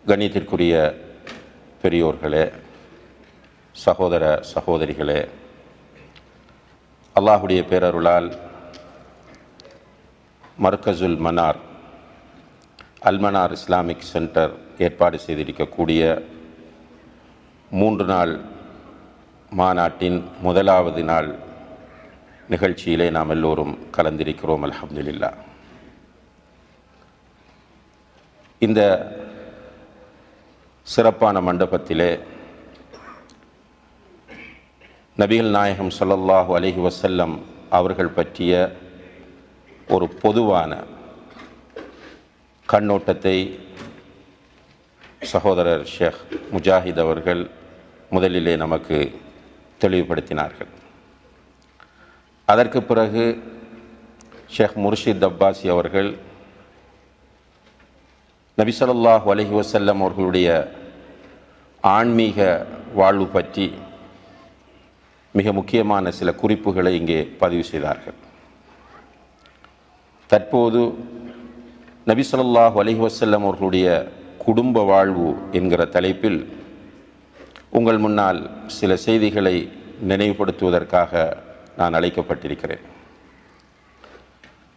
கண்ணியத்திற்குரிய பெரியோர்களே, சகோதர சகோதரிகளே, அல்லாஹுடைய பேரருளால் மர்கசுல் மனார் அல்மனார் இஸ்லாமிக் சென்டர் ஏற்பாடு செய்திருக்கக்கூடிய 3 நாள் மாநாட்டின் முதலாவது நாள் நிகழ்ச்சியிலே நாம் எல்லோரும் கலந்திருக்கிறோம். அல்ஹம்துலில்லாஹ். இந்த சிறப்பான மண்டபத்திலே நபிகள் நாயகம் ஸல்லல்லாஹு அலைஹி வஸல்லம் அவர்கள் பற்றிய ஒரு பொதுவான கண்ணோட்டத்தை சகோதரர் ஷேக் முஜாஹித் அவர்கள் முதலிலே நமக்கு தெளிவுபடுத்தினார்கள். அதற்கு பிறகு ஷேக் முர்ஷித் அப்பாசி அவர்கள் நபி ஸல்லல்லாஹு அலைஹி வஸல்லம் அவர்களுடைய ஆன்மீக வாழ்வு பற்றி மிக முக்கியமான சில குறிப்புகளை இங்கே பதிவு செய்தார்கள். தற்போது நபி ஸல்லல்லாஹு அலைஹி வஸல்லம் அவர்களுடைய குடும்ப வாழ்வு என்கிற தலைப்பில் உங்கள் முன்னால் சில செய்திகளை நினைவுபடுத்துவதற்காக நான் அழைக்கப்பட்டிருக்கிறேன்.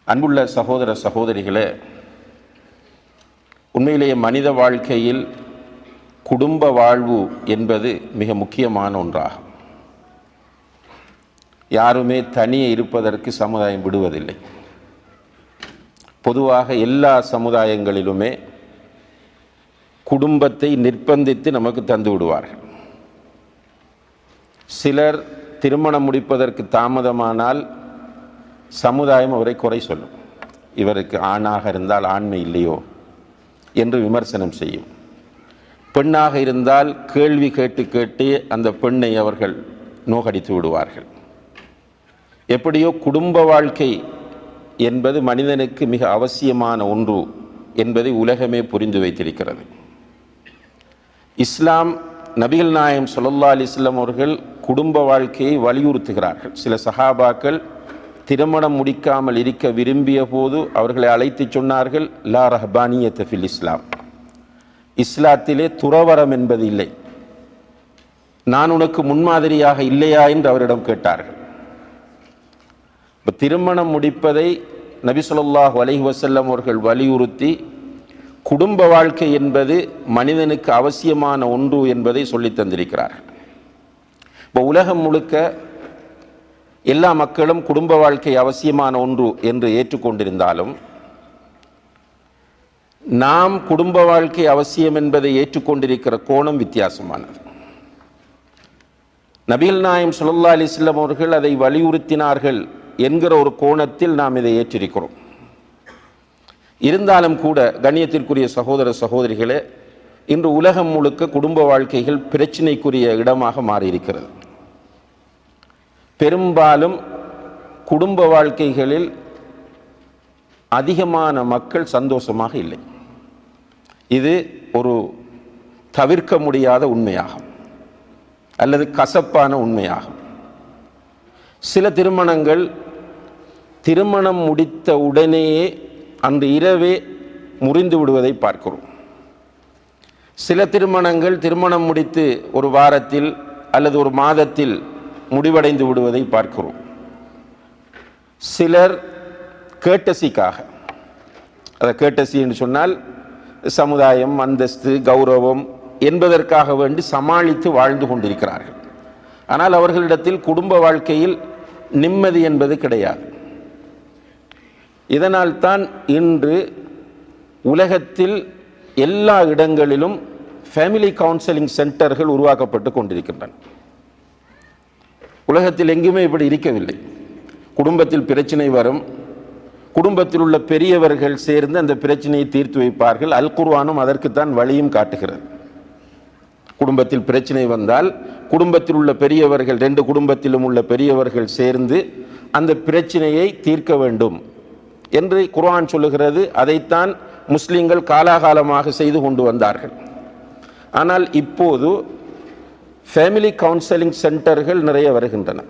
அன்புள்ள சகோதர சகோதரிகளே, உண்மையிலேயே மனித வாழ்க்கையில் குடும்ப வாழ்வு என்பது மிக முக்கியமான ஒன்றாகும். யாருமே தனியே இருப்பதற்கு சமுதாயம் விடுவதில்லை. பொதுவாக எல்லா சமுதாயங்களிலுமே குடும்பத்தை நிர்பந்தித்து நமக்கு தந்து விடுவார்கள். சிலர் திருமணம் முடிப்பதற்கு தாமதமானால் சமுதாயம் அவரை குறை சொல்லும். இவருக்கு ஆணாக இருந்தால் ஆண்மை இல்லையோ என்று விமர்சனம் செய்யும். பெண்ணாக இருந்தால் கேள்வி கேட்டு கேட்டு அந்த பெண்ணை அவர்கள் நோகடித்து விடுவார்கள். எப்படியோ குடும்ப வாழ்க்கை என்பது மனிதனுக்கு மிக அவசியமான ஒன்று என்பதை உலகமே புரிந்து வைத்திருக்கிறது. இஸ்லாம் நபிகள் நாயகம் ஸல்லல்லாஹு அலைஹி வஸல்லம் அவர்கள் குடும்ப வாழ்க்கையை வலியுறுத்துகிறார்கள். சில சஹாபாக்கள் திருமணம் முடிக்காமல் இருக்க விரும்பிய போது அவர்களை அழைத்து சொன்னார்கள், லா ரஹ்பானியத்த ஃபில் இஸ்லாம், இஸ்லாத்திலே துறவரம் என்பது இல்லை, நான் உனக்கு முன்மாதிரியாக இல்லையா என்று அவரிடம் கேட்டார்கள். திருமணம் முடிப்பதை நபி ஸல்லல்லாஹு அலைஹி வஸல்லம் அவர்கள் வலியுறுத்தி குடும்ப வாழ்க்கை என்பது மனிதனுக்கு அவசியமான ஒன்று என்பதை சொல்லி தந்திருக்கிறார்கள். இப்போ உலகம் முழுக்க எல்லா மக்களும் குடும்ப வாழ்க்கை அவசியமான ஒன்று என்று ஏற்றுக்கொண்டிருந்தாலும் நாம் குடும்ப வாழ்க்கை அவசியம் என்பதை ஏற்றுக்கொண்டிருக்கிற கோணம் வித்தியாசமானது. நபிகள் நாயகம் ஸல்லல்லாஹு அலைஹி வஸல்லம் அவர்கள் அதை வலியுறுத்தினார்கள் என்கிற ஒரு கோணத்தில் நாம் இதை ஏற்றிருக்கிறோம். இருந்தாலும் கூட கண்ணியத்திற்குரிய சகோதர சகோதரிகளே, இன்று உலகம் முழுக்க குடும்ப வாழ்க்கைகள் பிரச்சினைக்குரிய இடமாக மாறியிருக்கிறது. பெரும்பாலும் குடும்ப வாழ்க்கைகளில் அதிகமான மக்கள் சந்தோஷமாக இல்லை. இது ஒரு தவிர்க்க முடியாத உண்மையாகும் அல்லது கசப்பான உண்மையாகும். சில திருமணம் முடித்த உடனேயே அன்று இரவே முறிந்து விடுவதை பார்க்கிறோம். சில திருமணம் முடித்து ஒரு வாரத்தில் அல்லது ஒரு மாதத்தில் முடிவடைந்து விடுவதை பார்க்கிறோம். சிலர் கேட்டசிக்காக, அதை கேட்டசி என்று சொன்னால் சமுதாயம், அந்தஸ்து, கௌரவம் என்பதற்காக வேண்டி சமாளித்து வாழ்ந்து கொண்டிருக்கிறார்கள். ஆனால் அவர்களிடத்தில் குடும்ப வாழ்க்கையில் நிம்மதி என்பது கிடையாது. இதனால் தான் இன்று உலகத்தில் எல்லா இடங்களிலும் ஃபேமிலி கவுன்சிலிங் சென்டர்கள் உருவாக்கப்பட்டு கொண்டிருக்கின்றன. உலகத்தில் எங்குமே இப்படி இருக்கவில்லை. குடும்பத்தில் பிரச்சனை வரும், குடும்பத்தில் உள்ள பெரியவர்கள் சேர்ந்து அந்த பிரச்சனையை தீர்த்து வைப்பார்கள். அல் குர்ஆனும் அதற்குத்தான் வழியும் காட்டுகிறது. குடும்பத்தில் பிரச்சனை வந்தால் குடும்பத்தில் உள்ள பெரியவர்கள், 2 குடும்பத்திலும் உள்ள பெரியவர்கள் சேர்ந்து அந்த பிரச்சனையை தீர்க்க வேண்டும் என்று குர்ஆன் சொல்லுகிறது. அதைத்தான் முஸ்லிம்கள் காலாகாலமாக செய்து கொண்டு வந்தார்கள். ஆனால் இப்போது ஃபேமிலி கவுன்சிலிங் சென்டர்கள் நிறைய வருகின்றன.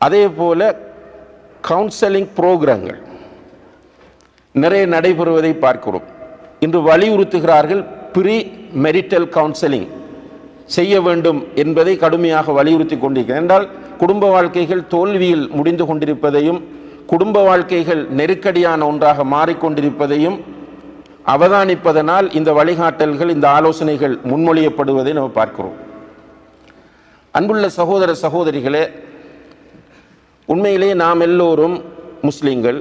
அதே போல கவுன்சிலிங் புரோகிராம்கள் நிறைய நடைபெறுவதை பார்க்கிறோம். இன்று வலியுறுத்துகிறார்கள். ப்ரீ மெரிட்டல் கவுன்சிலிங் செய்ய வேண்டும் என்பதை கடுமையாக வலியுறுத்தி கொண்டிருக்கிறார். என்றால் குடும்ப வாழ்க்கைகள் தோல்வியில் முடிந்து கொண்டிருப்பதையும் குடும்ப வாழ்க்கைகள் நெருக்கடியான ஒன்றாக மாறிக்கொண்டிருப்பதையும் அவதானிப்பதனால் இந்த வழிகாட்டல்கள், இந்த ஆலோசனைகள் முன்மொழியப்படுவதை நாம் பார்க்கிறோம். அன்புள்ள சகோதர சகோதரிகளே, உண்மையிலே நாம் எல்லோரும் முஸ்லிம்கள்.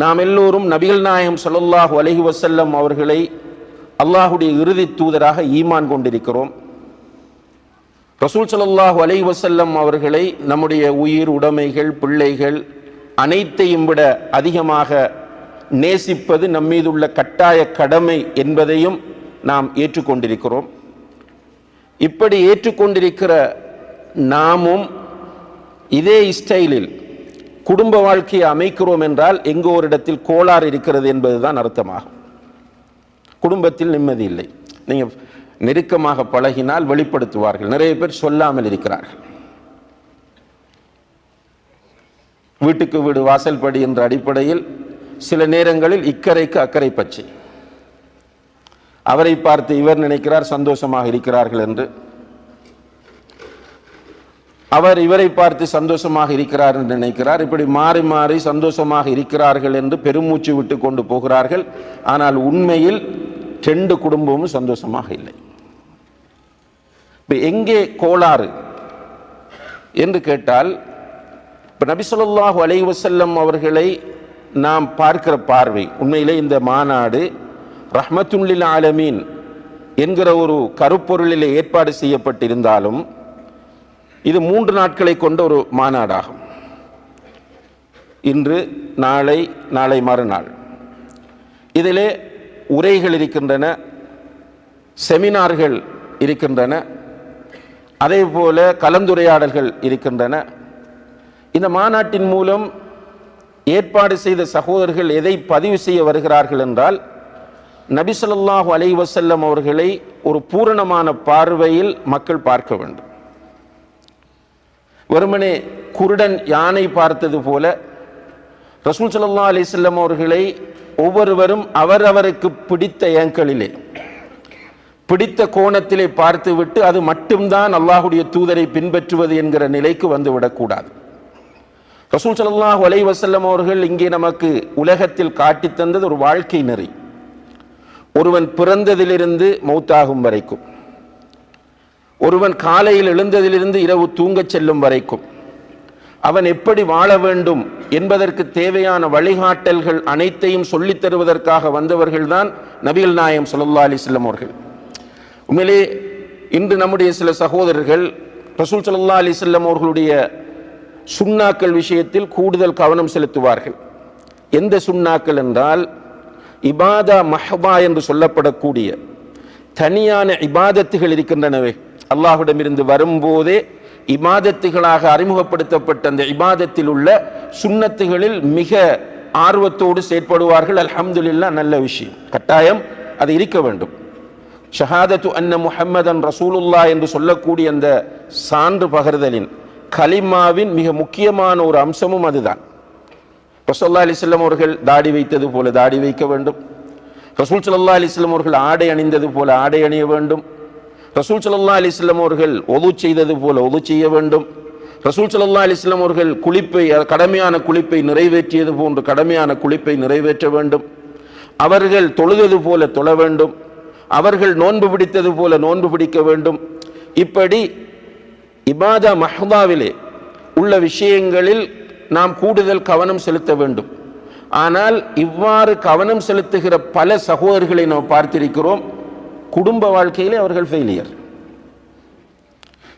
நாம் எல்லோரும் நபிகள் நாயகம் ஸல்லல்லாஹு அலைஹி வஸல்லம் அவர்களை அல்லாஹுடைய இறுதி தூதராக ஈமான் கொண்டிருக்கிறோம். ரசூல் ஸல்லல்லாஹு அலைஹி வஸல்லம் அவர்களை நம்முடைய உயிர், உடைமைகள், பிள்ளைகள் அனைத்தையும் விட அதிகமாக நேசிப்பது நம்மீதுள்ள கட்டாய கடமை என்பதையும் நாம் ஏற்றுக்கொண்டிருக்கிறோம். இப்படி ஏற்றுக்கொண்டிருக்கிற நாமும் இதே ஸ்டைலில் குடும்ப வாழ்க்கையை அமைக்கிறோம் என்றால் எங்கோ ஒரு இடத்தில் கோளாறு இருக்கிறது என்பதுதான் அர்த்தமாகும். குடும்பத்தில் நிம்மதி இல்லை. நீங்கள் நெருக்கமாக பழகினால் வெளிப்படுத்துவார்கள். நிறைய பேர் சொல்லாமல் இருக்கிறார்கள். வீட்டுக்கு வீடு வாசல் படி என்ற அடிப்படையில் சில நேரங்களில் இக்கரைக்கு அக்கறை பச்சை. அவரை பார்த்து இவர் நினைக்கிறார் சந்தோஷமாக இருக்கிறார்கள் என்று, அவர் இவரை பார்த்து சந்தோஷமாக இருக்கிறார் என்று நினைக்கிறார். இப்படி மாறி மாறி சந்தோஷமாக இருக்கிறார்கள் என்று பெருமூச்சு விட்டு கொண்டு போகிறார்கள். ஆனால் உண்மையில் 2 குடும்பமும் சந்தோஷமாக இல்லை. இப்ப எங்கே கோளாறு என்று கேட்டால், இப்ப நபி ஸல்லல்லாஹு அலைஹி வஸல்லம் அவர்களை நாம் பார்க்கிற பார்வை, உண்மையிலே இந்த மாநாடு ரஹ்மத்துல் லில் ஆலமீன் என்கிற ஒரு கருப்பொருளிலே ஏற்பாடு செய்யப்பட்டிருந்தாலும் இது 3 நாட்களை கொண்ட ஒரு மாநாடாகும். இன்று, நாளை, நாளை மறுநாள் இதிலே உரைகள் இருக்கின்றன, செமினார்கள் இருக்கின்றன, அதே போல கலந்துரையாடல்கள் இருக்கின்றன. இந்த மாநாட்டின் மூலம் ஏற்பாடு செய்த சகோதரர்கள் எதை பதிவு செய்ய வருகிறார்கள் என்றால், நபி ஸல்லல்லாஹு அலைஹி வஸல்லம் அவர்களை ஒரு பூரணமான பார்வையில் மக்கள் பார்க்க வேண்டும். வெறுமனே குருடன் யானை பார்த்தது போல ரசூல் ஸல்லல்லாஹு அலைஹி வஸல்லம் அவர்களை ஒவ்வொருவரும் அவரவருக்கு பிடித்த ஏங்களிலே, பிடித்த கோணத்திலே பார்த்துவிட்டு அது மட்டும்தான் அல்லாஹுடைய தூதரை பின்பற்றுவது என்கிற நிலைக்கு வந்துவிடக்கூடாது. ரசூல் ஸல்லல்லாஹு அலைஹி வஸல்லம் அவர்கள் இங்கே நமக்கு உலகத்தில் காட்டி தந்தது ஒரு வாழ்க்கை நெறி. ஒருவன் பிறந்ததிலிருந்து மௌத்தாகும் வரைக்கும், ஒருவன் காலையில் எழுந்ததிலிருந்து இரவு தூங்கச் செல்லும் வரைக்கும் அவன் எப்படி வாழ வேண்டும் என்பதற்கு தேவையான வழிகாட்டல்கள் அனைத்தையும் சொல்லித் தருவதற்காக வந்தவர்கள் தான் நபிகள் நாயகம் ஸல்லல்லாஹு அலைஹி வஸல்லம் அவர்கள். உண்மையிலே இன்று நம்முடைய சில சகோதரர்கள் ரசூல் ஸல்லல்லாஹு அலைஹி வஸல்லம் அவர்களுடைய சுன்னாக்கள் விஷயத்தில் கூடுதல் கவனம் செலுத்துவார்கள். எந்த சுன்னாக்கள் என்றால், இபாதா மஹ்பா என்று சொல்லப்படக்கூடிய தனியான இபாதத்துகள் இருக்கின்றனவே, அல்லாஹ்விடமிருந்து வரும்போதே இபாதத்துகளாக அறிமுகப்படுத்தப்பட்ட அந்த இபாதத்தில் உள்ள சுன்னத்துகளில் மிக ஆர்வத்தோடு செயற்படுவார்கள். அல்ஹம்துலில்லாஹ், நல்ல விஷயம், கட்டாயம் அது இருக்க வேண்டும். ஷஹாதத்து அன்ன முஹம்மதன் ரசூலுல்லாஹ் என்று சொல்லக்கூடிய அந்த சான்று பகர்தலின் கலிமாவின் மிக முக்கியமான ஒரு அம்சமும் அதுதான். ரசூல் ஸல்லல்லாஹு அலைஹி வஸல்லம் அவர்கள் தாடி வைத்தது போல தாடி வைக்க வேண்டும். ரசூல் ஸல்லல்லாஹு அலைஹி வஸல்லம் அவர்கள் ஆடை அணிந்தது போல ஆடை அணிய வேண்டும். ரசூல் ஸல்லல்லாஹு அலைஹி வஸல்லம் அவர்கள் ஒது செய்தது போல ஒது செய்ய வேண்டும். ரசூல் ஸல்லல்லாஹு அலைஹி வஸல்லம் அவர்கள் குளிப்பை, கடமையான குளிப்பை நிறைவேற்றியது போன்று கடமையான குளிப்பை நிறைவேற்ற வேண்டும். அவர்கள் தொழுதது போல தொழ வேண்டும். அவர்கள் நோன்பு பிடித்தது போல நோன்பு பிடிக்க வேண்டும். இப்படி இபாதா மஹ்தாவிலே உள்ள விஷயங்களில் நாம் கூடுதல் கவனம் செலுத்த வேண்டும். ஆனால் இவ்வாறு கவனம் செலுத்துகிற பல சகோதரர்களை நாம் பார்த்திருக்கிறோம். குடும்ப வாழ்க்கையிலே அவர்கள் ஃபெயிலியர்.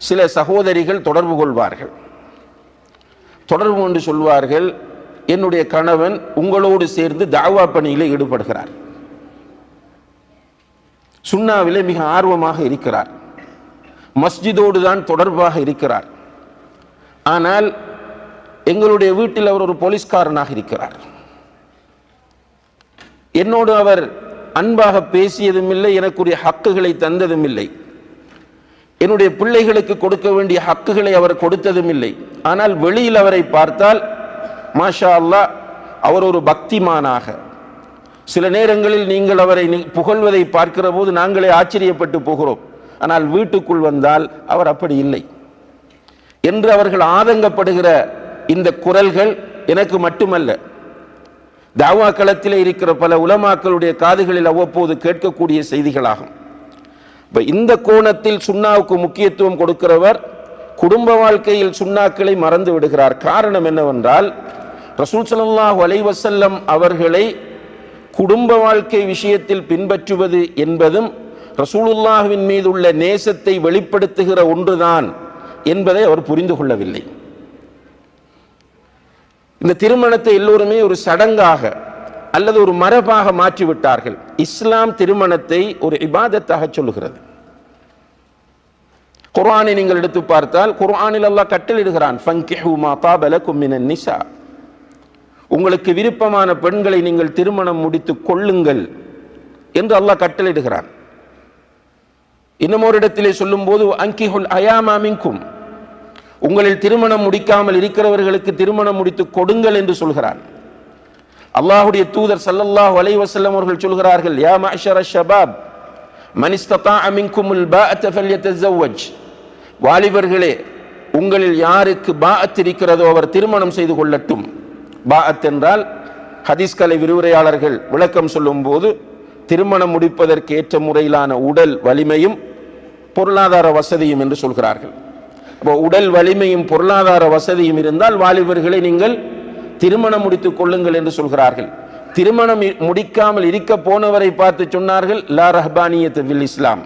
சில சகோதரிகள் தொடர்பு கொள்வார்கள். தொடர்பு கொண்டு சொல்வார்கள், என்னுடைய கணவன் உங்களோடு சேர்ந்து தாவா பணியிலே ஈடுபடுகிறார், சுன்னாவிலே மிக ஆர்வமாக இருக்கிறார், மஸ்ஜிதோடு தான் தொடர்பாக இருக்கிறார், ஆனால் எங்களுடைய வீட்டில் அவர் ஒரு போலீஸ்காரனாக இருக்கிறார். என்னோடு அவர் அன்பாக பேசியதும் இல்லை, எனக்குரிய ஹக்குகளை தந்ததும் இல்லை, என்னுடைய பிள்ளைகளுக்கு கொடுக்க வேண்டிய ஹக்குகளை அவர் கொடுத்ததும் இல்லை. ஆனால் வெளியில் அவரை பார்த்தால் மாஷா அல்லாஹ் அவர் ஒரு பக்திமானாக, சில நேரங்களில் நீங்கள் அவரை புகழ்வதை பார்க்கிற போது நாங்களே ஆச்சரியப்பட்டு போகிறோம். ஆனால் வீட்டுக்குள் வந்தால் அவர் அப்படி இல்லை என்று அவர்கள் ஆதங்கப்படுகிற இந்த குரல்கள் எனக்கு மட்டுமல்ல, தாவா களத்திலே இருக்கிற பல உலமாக்களுடைய காதுகளில் அவ்வப்போது கேட்கக்கூடிய செய்திகளாகும். இந்த கோணத்தில் சுன்னாவுக்கு முக்கியத்துவம் கொடுக்கிறவர் குடும்ப வாழ்க்கையில் சுன்னாக்களை மறந்து விடுகிறார். காரணம் என்னவென்றால், ரசூல் ஸல்லல்லாஹு அலைஹி வஸல்லம் அவர்களை குடும்ப வாழ்க்கை விஷயத்தில் பின்பற்றுவது என்பதும் ரசூலுல்லாஹ்வின் மீது உள்ள நேசத்தை வெளிப்படுத்துகிற ஒன்றுதான் என்பதை அவர் புரிந்து கொள்ளவில்லை. இந்த திருமணத்தை எல்லோருமே ஒரு சடங்காக அல்லது ஒரு மரபாக மாற்றிவிட்டார்கள். இஸ்லாம் திருமணத்தை ஒரு இபாதத்தாக சொல்லுகிறது. குர்ஆனை நீங்கள் எடுத்து பார்த்தால் குர்ஆனில் அல்லாஹ் கட்டளையிடுகிறான், ஃபன்கிஹு மா தாப லக்கும் மினன் நிஸா, உங்களுக்கு விருப்பமான பெண்களை நீங்கள் திருமணம் முடித்துக் கொள்ளுங்கள் என்று அல்லாஹ் கட்டளையிடுகிறான். இன்னும் ஒரு இடத்திலே சொல்லும் போது அன்கிஹுல் அயாமா மின்கும், உங்களில் திருமணம் முடிக்காமல் இருக்கிறவர்களுக்கு திருமணம் முடித்து கொடுங்கள் என்று சொல்கிறான். அல்லாஹ்வுடைய தூதர் ஸல்லல்லாஹு அலைஹி வஸல்லம் அவர்கள் சொல்கிறார்கள், யா மஅஷர ஷபாப் மன் இஸ்ததாஅ மின்குமுல் பாஅத ஃபல்யதஸவ்வஜ், வாலிபர்களே உங்களில் யாருக்கு பாஅத் இருக்கிறதோ அவர் திருமணம் செய்து கொள்ளட்டும். பாஅத் என்றால் ஹதீஸ் கலை விரிவுரையாளர்கள் விளக்கம் சொல்லும் போது திருமணம் முடிப்பதற்கு ஏற்ற முறையிலான உடல் வலிமையும் பொருளாதார வசதியும் என்று சொல்கிறார்கள். அப்போ உடல் வலிமையும் பொருளாதார வசதியும் இருந்தால் வாலிபர்களை நீங்கள் திருமணம் முடித்துக் கொள்ளுங்கள் என்று சொல்கிறார்கள். திருமணம் முடிக்காமல் இருக்க போனவரை பார்த்து சொன்னார்கள், லா ரஹ்பானியத் ஃபில் இஸ்லாம்,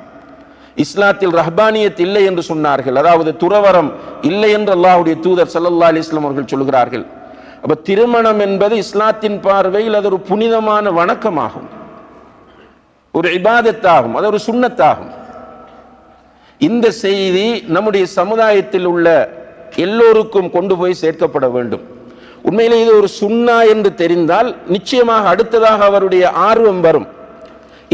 இஸ்லாத்தில் ரஹ்பானியத் இல்லை என்று சொன்னார்கள். அதாவது துறவரம் இல்லை என்று அல்லாஹ்வுடைய தூதர் ஸல்லல்லாஹு அலைஹி வஸல்லம் அவர்கள் சொல்கிறார்கள். அப்ப திருமணம் என்பது இஸ்லாத்தின் பார்வையில் அது ஒரு புனிதமான வணக்கமாகும், ஒரு இபாதத்தாகும், அது ஒரு சுன்னத்தாகும். இந்த செய்தி நம்முடைய சமுதாயத்தில் உள்ள எல்லோருக்கும் கொண்டு போய் சேர்க்கப்பட வேண்டும். உண்மையிலே இது ஒரு சுன்னா என்று தெரிந்தால் நிச்சயமாக அடுத்ததாக அவருடைய ஆர்வம் வரும்,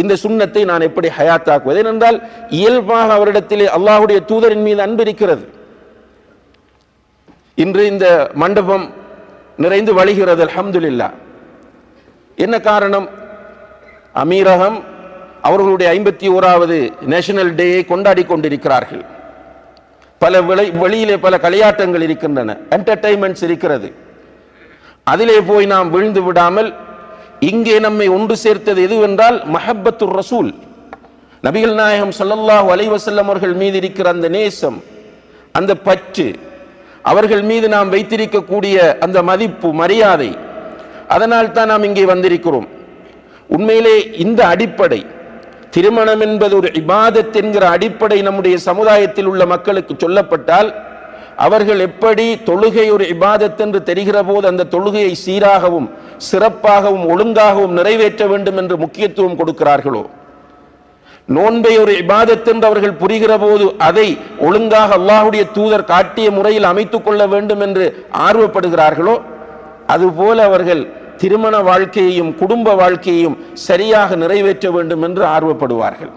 இந்த சுன்னத்தை நான் எப்படி ஹயாத்தாக்குவது. ஏனென்றால் இயல்பாக அவரிடத்திலே அல்லாஹ்வுடைய தூதரின் மீது அன்பு இருக்கிறது. இன்று இந்த மண்டபம் நிறைந்து வழிகிறது, அல்ஹம்துலில்லாஹ். என்ன காரணம்? அமீரகம் அவர்களுடைய 51வது நேஷனல் டேயை கொண்டாடி கொண்டிருக்கிறார்கள். பல வெளியிலே பல களியாட்டங்கள் இருக்கின்றன, என்டர்டைன்மெண்ட்ஸ் இருக்கிறது. அதிலே போய் நாம் விழுந்து விடாமல் இங்கே நம்மை ஒன்று சேர்த்தது எதுவென்றால் மஹப்பத்துர் ரசூல், நபிகள் நாயகம் ஸல்லல்லாஹு அலைஹி வஸல்லம் அவர்கள் மீது இருக்கிற அந்த நேசம், அந்த பற்று, அவர்கள் மீது நாம் வைத்திருக்கக்கூடிய அந்த மதிப்பு மரியாதை, அதனால் தான் நாம் இங்கே வந்திருக்கிறோம். உண்மையிலே இந்த அடிப்படை, திருமணம் என்பது ஒரு இபாதத் என்கிற அடிப்படை நம்முடைய சமுதாயத்தில் உள்ள மக்களுக்கு சொல்லப்பட்டால் அவர்கள் எப்படி தொழுகை ஒரு இபாதத் என்று தெரிகிற போது அந்த தொழுகையை சீராகவும் சிறப்பாகவும் ஒழுங்காகவும் நிறைவேற்ற வேண்டும் என்று முக்கியத்துவம் கொடுக்கிறார்களோ, நோன்பை ஒரு இபாதத் என்று அவர்கள் புரிகிற போது அதை ஒழுங்காக அல்லாஹ்வுடைய தூதர் காட்டிய முறையில் அமைத்துக் கொள்ள வேண்டும் என்று ஆர்வப்படுகிறார்களோ, அதுபோல அவர்கள் திருமண வாழ்க்கையையும் குடும்ப வாழ்க்கையையும் சரியாக நிறைவேற்ற வேண்டும் என்று ஆர்வப்படுவார்கள்.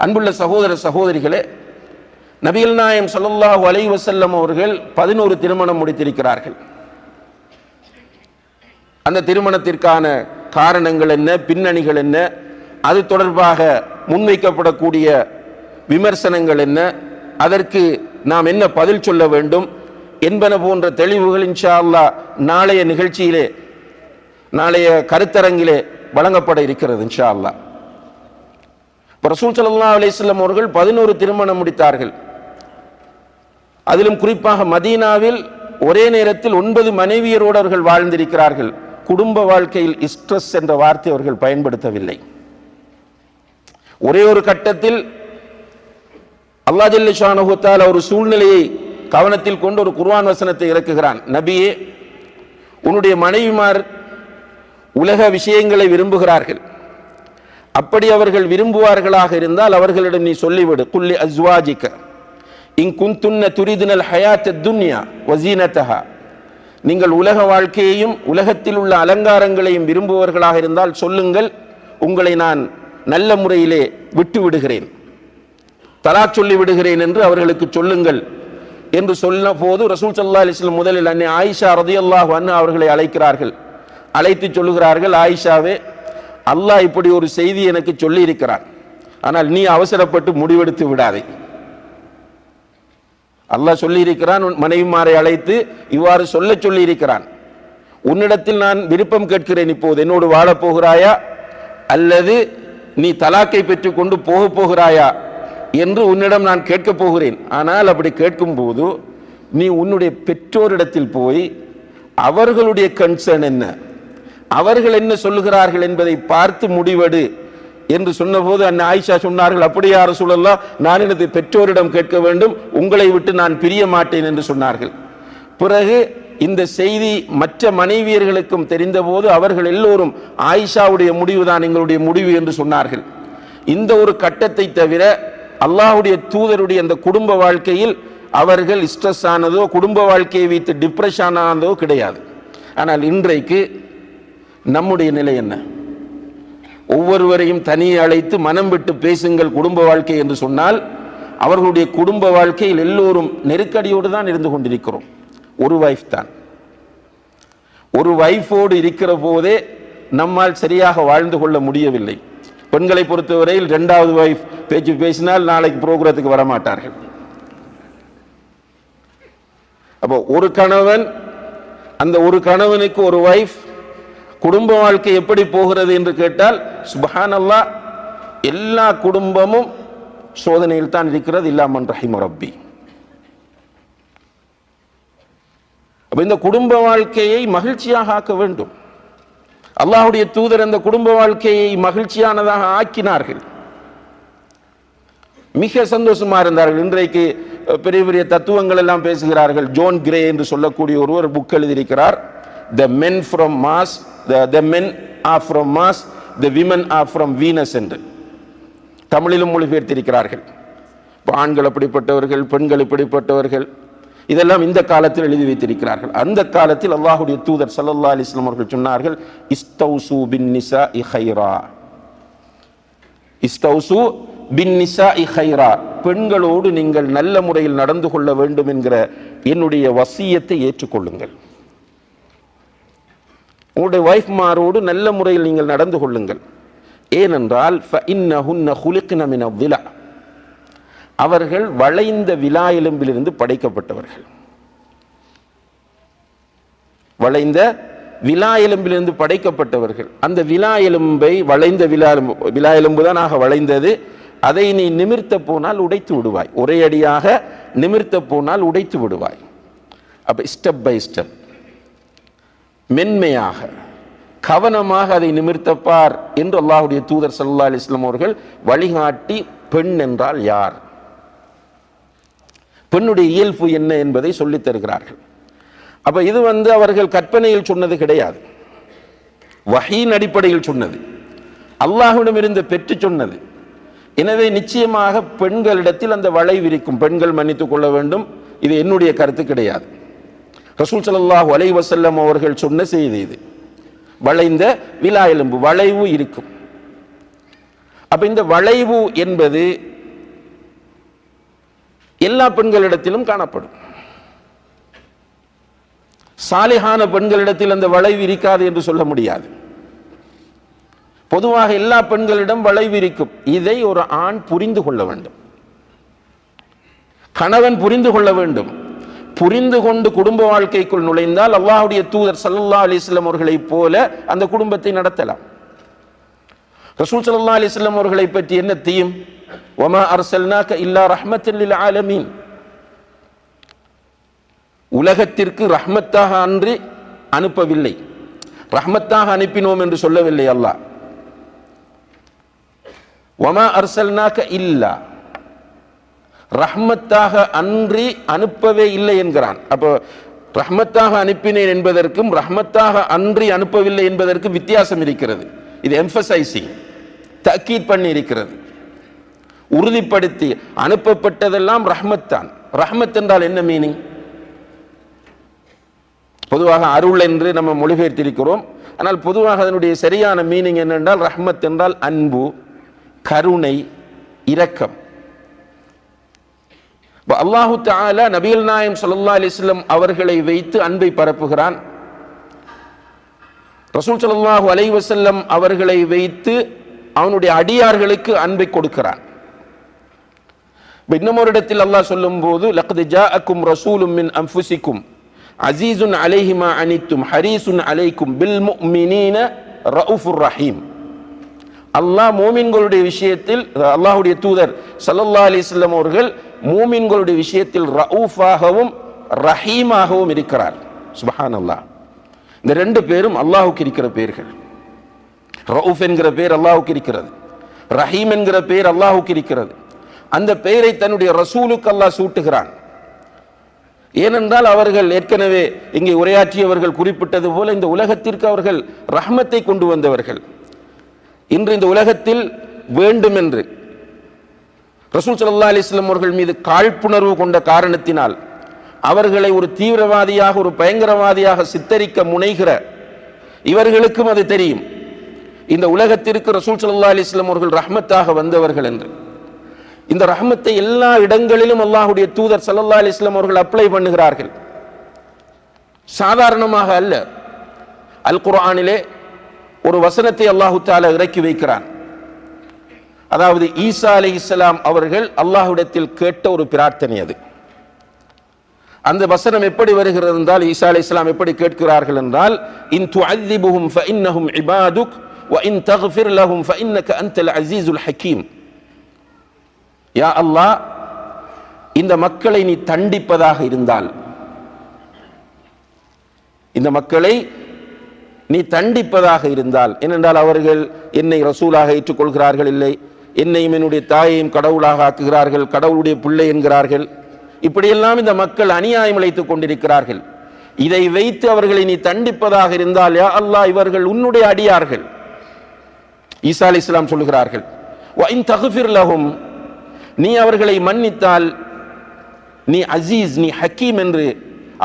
அன்புள்ள சகோதர சகோதரிகளே, நபிகள் நாயகம் ஸல்லல்லாஹு அலைஹி வஸல்லம் அவர்கள் 11 திருமணம் முடித்திருக்கிறார்கள். அந்த திருமணத்திற்கான காரணங்கள் என்ன, பின்னணிகள் என்ன, அது தொடர்பாக முன்வைக்கப்படக்கூடிய விமர்சனங்கள் என்ன, அதற்கு நாம் என்ன பதில் சொல்ல வேண்டும் என்பன போன்ற தெளிவுகள் இன்ஷா அல்லாஹ் நாளைய நிகழ்ச்சியிலே, நாளைய கருத்தரங்கிலே வழங்கப்பட இருக்கிறது இன்ஷா அல்லாஹ். ரசூல் ஸல்லல்லாஹு அலைஹி வஸல்லம் அவர்கள் 11 திருமணம் முடித்தார்கள். அதிலும் குறிப்பாக மதீனாவில் ஒரே நேரத்தில் 9 மனைவியரோடு அவர்கள் வாழ்ந்திருக்கிறார்கள். குடும்ப வாழ்க்கையில் ஸ்ட்ரெஸ் என்ற வார்த்தை அவர்கள் பயன்படுத்தவில்லை. ஒரே ஒரு கட்டத்தில் அல்லாஹ் ஜல்ல ஷானஹு வ தஆலா ஒரு சூழ்நிலையை கவனத்தில் கொண்டு ஒரு குர்ஆன் வசனத்தை இறக்குகிறான். நபியே, உன்னுடைய மனைவிமார் உலக விஷயங்களை விரும்புகிறார்கள். அப்படி அவர்கள் விரும்புவார்களாக இருந்தால் அவர்களிடம் நீ சொல்லிவிடு, குல்லி அஸ்வாஜிக இன் குந்துன்ன துரிதுனல் ஹயாத்தத் துன்யா வஸீனதஹா, நீங்கள் உலக வாழ்க்கையையும் உலகத்தில் உள்ள அலங்காரங்களையும் விரும்புவர்களாக இருந்தால் சொல்லுங்கள், உங்களை நான் நல்ல முறையிலே விட்டு விடுகிறேன், தலாக் சொல்லி விடுகிறேன் என்று அவர்களுக்கு சொல்லுங்கள் என்று சொன்ன போது ரசூல் ஸல்லல்லாஹு அலைஹி வஸல்லம் முதலில் அன்னை ஆயிஷா ரலியல்லாஹு அன்ஹா அவர்களை அழைக்கிறார்கள். அழைத்து சொல்லுகிறார்கள், ஆயிஷாவே, அல்லாஹ் இப்படி ஒரு செய்தி எனக்கு சொல்லி இருக்கிறான், ஆனால் நீ அவசரப்பட்டு முடிவெடுத்து விடாதே. அல்லாஹ் சொல்லி இருக்கிறான், மனைவிமாரை அழைத்து இவ்வாறு சொல்ல சொல்லி இருக்கிறான். உன்னிடத்தில் நான் விருப்பம் கேட்கிறேன், இப்போது என்னோடு வாழப் போகிறாயா அல்லது நீ தலாக்கை பெற்றுக் கொண்டு போகிறாயா என்று உன்னிடம் நான் கேட்கப் போகிறேன். ஆனால் அப்படி கேட்கும் போது நீ உன்னுடைய பெற்றோரிடத்தில் போய் அவர்களுடைய கன்சர்ன் என்ன, அவர்கள் என்ன சொல்லுகிறார்கள் என்பதை பார்த்து முடிவெடு என்று சொன்னபோது அன்னை ஆயிஷா சொன்னார்கள், அப்படியா ரசூலல்லாஹ், நான் எனது பெற்றோரிடம் கேட்க வேண்டும், உங்களை விட்டு நான் பிரிய மாட்டேன் என்று சொன்னார்கள். பிறகு இந்த செய்தி மற்ற மனைவியர்களுக்கும் தெரிந்தபோது அவர்கள் எல்லோரும் ஆயிஷாவுடைய முடிவுதான் எங்களுடைய முடிவு என்று சொன்னார்கள். இந்த ஒரு கட்டத்தை தவிர அல்லாஹ்வுடைய தூதருடைய அந்த குடும்ப வாழ்க்கையில் அவர்கள் ஸ்ட்ரெஸ் ஆனதோ குடும்ப வாழ்க்கையை வைத்து டிப்ரெஷன் ஆனதோ கிடையாது. ஆனால் இன்றைக்கு நம்முடைய நிலை என்ன? ஒவ்வொருவரையும் தனியே அழைத்து மனம் விட்டு பேசுங்கள் குடும்ப வாழ்க்கை என்று சொன்னால் அவர்களுடைய குடும்ப வாழ்க்கையில் எல்லோரும் நெருக்கடியோடு தான் இருந்து கொண்டிருக்கிறோம். ஒரு வைஃப் தான். ஒரு வைஃபோடு இருக்கிற போதே நம்மால் சரியாக வாழ்ந்து கொள்ள முடியவில்லை. பெண்களை பொறுத்தவரையில் இரண்டாவது வைஃப் பேச்சு பேசினால் நாளைக்கு புரோகிரத்துக்கு வரமாட்டார்கள். அப்போ ஒரு கணவன், அந்த ஒரு கணவனுக்கு ஒரு வைஃப், குடும்ப வாழ்க்கை எப்படி போகிறது என்று கேட்டால் சுப்ஹானல்லாஹ், எல்லா குடும்பமும் சோதனையில் தான் இருக்கிறது. இல்லாமன் ரஹிம ரப்பி. அப்ப இந்த குடும்ப வாழ்க்கையை மகிழ்ச்சியாக ஆக்க வேண்டும். அல்லாஹ்வுடைய தூதர் அந்த குடும்ப வாழ்க்கையை மகிழ்ச்சியானதாக ஆக்கினார்கள். மிக சந்தோஷமா இருந்தார்கள். இன்றைக்கு பெரிய பெரிய தத்துவங்கள் எல்லாம் பேசுகிறார்கள். ஜோன் கிரே என்று சொல்லக்கூடிய ஒருவர் புக் எழுதியிருக்கிறார், The men from Mars, the men are from Mars, the women are from Venus என்று தமிழிலும் மொழிபெயர்த்திருக்கிறார்கள். ஆண்கள் அப்படிப்பட்டவர்கள், பெண்கள் இப்படிப்பட்டவர்கள், இதெல்லாம் இந்த காலத்தில் எழுதி வைத்திருக்கிறார்கள். அந்த காலத்தில் அல்லாஹ்வுடைய தூதர் ஸல்லல்லாஹு அலைஹி வஸல்லம் அவர்கள் சொன்னார்கள், இஸ்தௌசு பின் நிசாஇ கைரா, இஸ்தௌசு பின் நிசாஇ கைரா, பெண்களோடு நீங்கள் நல்ல முறையில் நடந்து கொள்ள வேண்டும் என்கிற என்னுடைய வசியத்தை ஏற்றுக்கொள்ளுங்கள். உங்களுடைய வைஃப்மாரோடு நல்ல முறையில் நீங்கள் நடந்து கொள்ளுங்கள். ஏனென்றால் ஃபஇன்னஹுன்ன குலிக்ன மின விலா, அவர்கள் வளைந்த விலா எலும்பிலிருந்து படைக்கப்பட்டவர்கள். வளைந்த விலா எலும்பிலிருந்து படைக்கப்பட்டவர்கள். அந்த விலா எலும்பை, வளைந்த விலா எலும்பு தான் ஆக வளைந்தது, அதை நீ நிமிர்த்த போனால் உடைத்து விடுவாய். ஒரே அடியாக நிமிர்த்த போனால் உடைத்து விடுவாய். அப்ப ஸ்டெப் பை ஸ்டெப், மென்மையாக கவனமாக அதை நிமிர்த்தப்பார் என்று அல்லாஹ்வுடைய தூதர் ஸல்லல்லாஹு அலைஹி வஸல்லம் அவர்கள் வழிகாட்டி, பெண் என்றால் யார், பெண்ணுடைய இயல்பு என்ன என்பதை சொல்லித் தருகிறார்கள். அப்ப இது அவர்கள் கற்பனையில் சொன்னது கிடையாது, வஹீயின் அடிப்படையில் சொன்னது, அல்லாஹ்விடமிருந்து பெற்று சொன்னது. எனவே நிச்சயமாக பெண்களிடத்தில் அந்த வளைவு இருக்கும். பெண்கள் மன்னித்துக் கொள்ள வேண்டும், இது என்னுடைய கருத்து கிடையாது. ரசூல் ஸல்லல்லாஹு அலைஹி வஸல்லம் அவர்கள் சொன்ன செய்தி இது. வளைந்த விலா எலும்பு, வளைவு இருக்கும். அப்ப இந்த வளைவு என்பது எல்லா பெண்களிடத்திலும் காணப்படும். சாலிஹான பெண்களிடத்தில் அந்த வளைவு இருக்காது என்று சொல்ல முடியாது. பொதுவாக எல்லா பெண்களிடம் வளைவு இருக்கும். இதை ஒரு ஆண் புரிந்து கொள்ள வேண்டும், கணவன் புரிந்து கொள்ள வேண்டும். புரிந்து கொண்டு குடும்ப வாழ்க்கைக்குள் நுழைந்தால் அல்லாஹ்வுடைய தூதர் ஸல்லல்லாஹு அலைஹி வஸல்லம் அவர்களைப் போல அந்த குடும்பத்தை நடத்தலாம். ரசூல் ஸல்லல்லாஹு அலைஹி வஸல்லம் அவர்களை பற்றி என்ன தீம்? வமா அர்ஸல்னாக இல்லா ரஹ்மத்தல் லில் ஆலமீன், உலகத்திற்கு ரஹ்மத்தாக அன்றி அனுப்பவில்லை. ரஹ்மத்தாக அனுப்பினோம் என்று சொல்லவில்லை அல்லாஹ். வமா அர்ஸல்னாக இல்லா, ரஹ்மத்தாக அன்றி அனுப்பவே இல்லை என்கிறான். அப்போ ரஹ்மத்தாக அனுப்பினேன் என்பதற்கும் ரஹ்மத்தாக அன்றி அனுப்பவில்லை என்பதற்கு வித்தியாசம் இருக்கிறது. இது எம்பசைசிங், தக்கீத் பண்ணி இருக்கிறது, உறுதிப்படுத்தி. அனுப்பப்பட்டதெல்லாம் ரஹ்மத் தான். ரஹ்மத் என்றால் என்ன மீனிங்? பொதுவாக அருள் என்று நம்ம மொழிபெயர்த்திருக்கிறோம். ஆனால் பொதுவாக அதனுடைய சரியான மீனிங் என்னென்றால், ரஹ்மத் என்றால் அன்பு, கருணை, இரக்கம். அல்லாஹு தஆலா நபிகள் நாயகம் ஸல்லல்லாஹு அலைஹி வஸல்லம் அவர்களை வைத்து அன்பை பரப்புகிறான். ரசூல் ஸல்லல்லாஹு அலைஹி வஸல்லம் அவர்களை வைத்து அவனுடைய அடியார்களுக்கு அன்பை கொடுக்கிறான். இன்னும் ஒரு இடத்தில் அல்லாஹ் சொல்லும் போது லக்து ஜாஅக்கும் ரசூலும் மின் அன்ஃபுசிக்கும் அஸீஸுன் அலைஹி மா அனித்தும் ஹரீஸுன் அலைக்கும் பில் முஃமினீன ரഊஃபுர் ரஹீம். அல்லாஹ் மூமின்களுடைய விஷயத்தில், அல்லாஹ்வுடைய தூதர் ஸல்லல்லாஹு அலைஹி வஸல்லம் அவர்கள் மூமின்களுடைய விஷயத்தில் ரഊஃபாகவும் ரஹீமாகவும் இருக்கிறார். சுப்ஹானல்லாஹ். இந்த ரெண்டு பேரும் அல்லாஹ்வுக்கு இருக்கிற பெயர்கள். ரഊஃப் என்கிற பெயர் அல்லாஹ்வுக்கு இருக்கிறது, ரஹீம் என்கிற பெயர் அல்லாஹ்வுக்கு இருக்கிறது. அந்த பெயரை தன்னுடைய ரசூலுக்கு அல்லாஹ் சூட்டுகிறான். ஏனென்றால் அவர்கள் ஏற்கனவே இங்கே உரையாற்றியவர்கள் குறிப்பிட்டது போல இந்த உலகத்திற்கு அவர்கள் ரஹ்மத்தை கொண்டு வந்தவர்கள். இன்று இந்த உலகத்தில் வேண்டுமென்று ரசூல் ஸல்லல்லாஹு அலைஹி வஸல்லம் அவர்கள் மீது காழ்ப்புணர்வு கொண்ட காரணத்தினால் அவர்களை ஒரு தீவிரவாதியாக, ஒரு பயங்கரவாதியாக சித்தரிக்க முனைகிற இவர்களுக்கும் அது தெரியும், இந்த உலகத்திற்கு ரசூல் ஸல்லல்லாஹு அலைஹி வஸல்லம் அவர்கள் ரஹ்மத்தாக வந்தவர்கள் என்று. இந்த ரஹ்மத்தை எல்லா இடங்களிலும் அல்லாஹ்வுடைய தூதர் ஸல்லல்லாஹு அலைஹி வஸல்லம் அவர்கள் அப்ளை பண்ணுகிறார்கள். சாதாரணமாக அல்ல. அல் குர்ஆனிலே ஒரு வசனத்தை அல்லாஹ் தஆலா இறக்கி வைக்கிறான். அதாவது ஈசா அலைஹிஸ்ஸலாம் அவர்கள் அல்லாஹ்விடத்தில் கேட்ட ஒரு பிரார்த்தனை அது. அந்த வசனம் எப்படி வருகிறது என்றால், ஈசா அலைஹிஸ்ஸலாம் எப்படி கேட்கிறார்கள் என்றால், இன் துஅذிபுஹும் ஃபஇன்னஹும் இபாதுக் வ இன் தக்ஃபிர் லஹும் ஃபஇன்னக அன்தல் அஸீஸுல் ஹக்கீம். யா அல்லாஹ், இந்த மக்களை நீ தண்டிப்பதாக இருந்தால், இந்த மக்களை நீ தண்டிப்பதாக இருந்தால், ஏனென்றால் அவர்கள் என்னை ரசூலாக ஏற்றுக்கொள்கிறார்கள் இல்லை, என்னையும் என்னுடைய தாயையும் கடவுளாக ஆக்குகிறார்கள், கடவுளுடைய பிள்ளை என்கிறார்கள். இப்படியெல்லாம் இந்த மக்கள் அநியாயம் இழைத்துக் கொண்டிருக்கிறார்கள். இதை வைத்து அவர்களை நீ தண்டிப்பதாக இருந்தால், யா அல்லாஹ், இவர்கள் உன்னுடைய அடியார்கள். ஈசா அலைஹிஸ்ஸலாம் சொல்கிறார்கள், வ இன் தக்ஃபிர் லஹும், நீ அவர்களை மன்னித்தால் நீ அசீஸ், நீ ஹக்கீம் என்று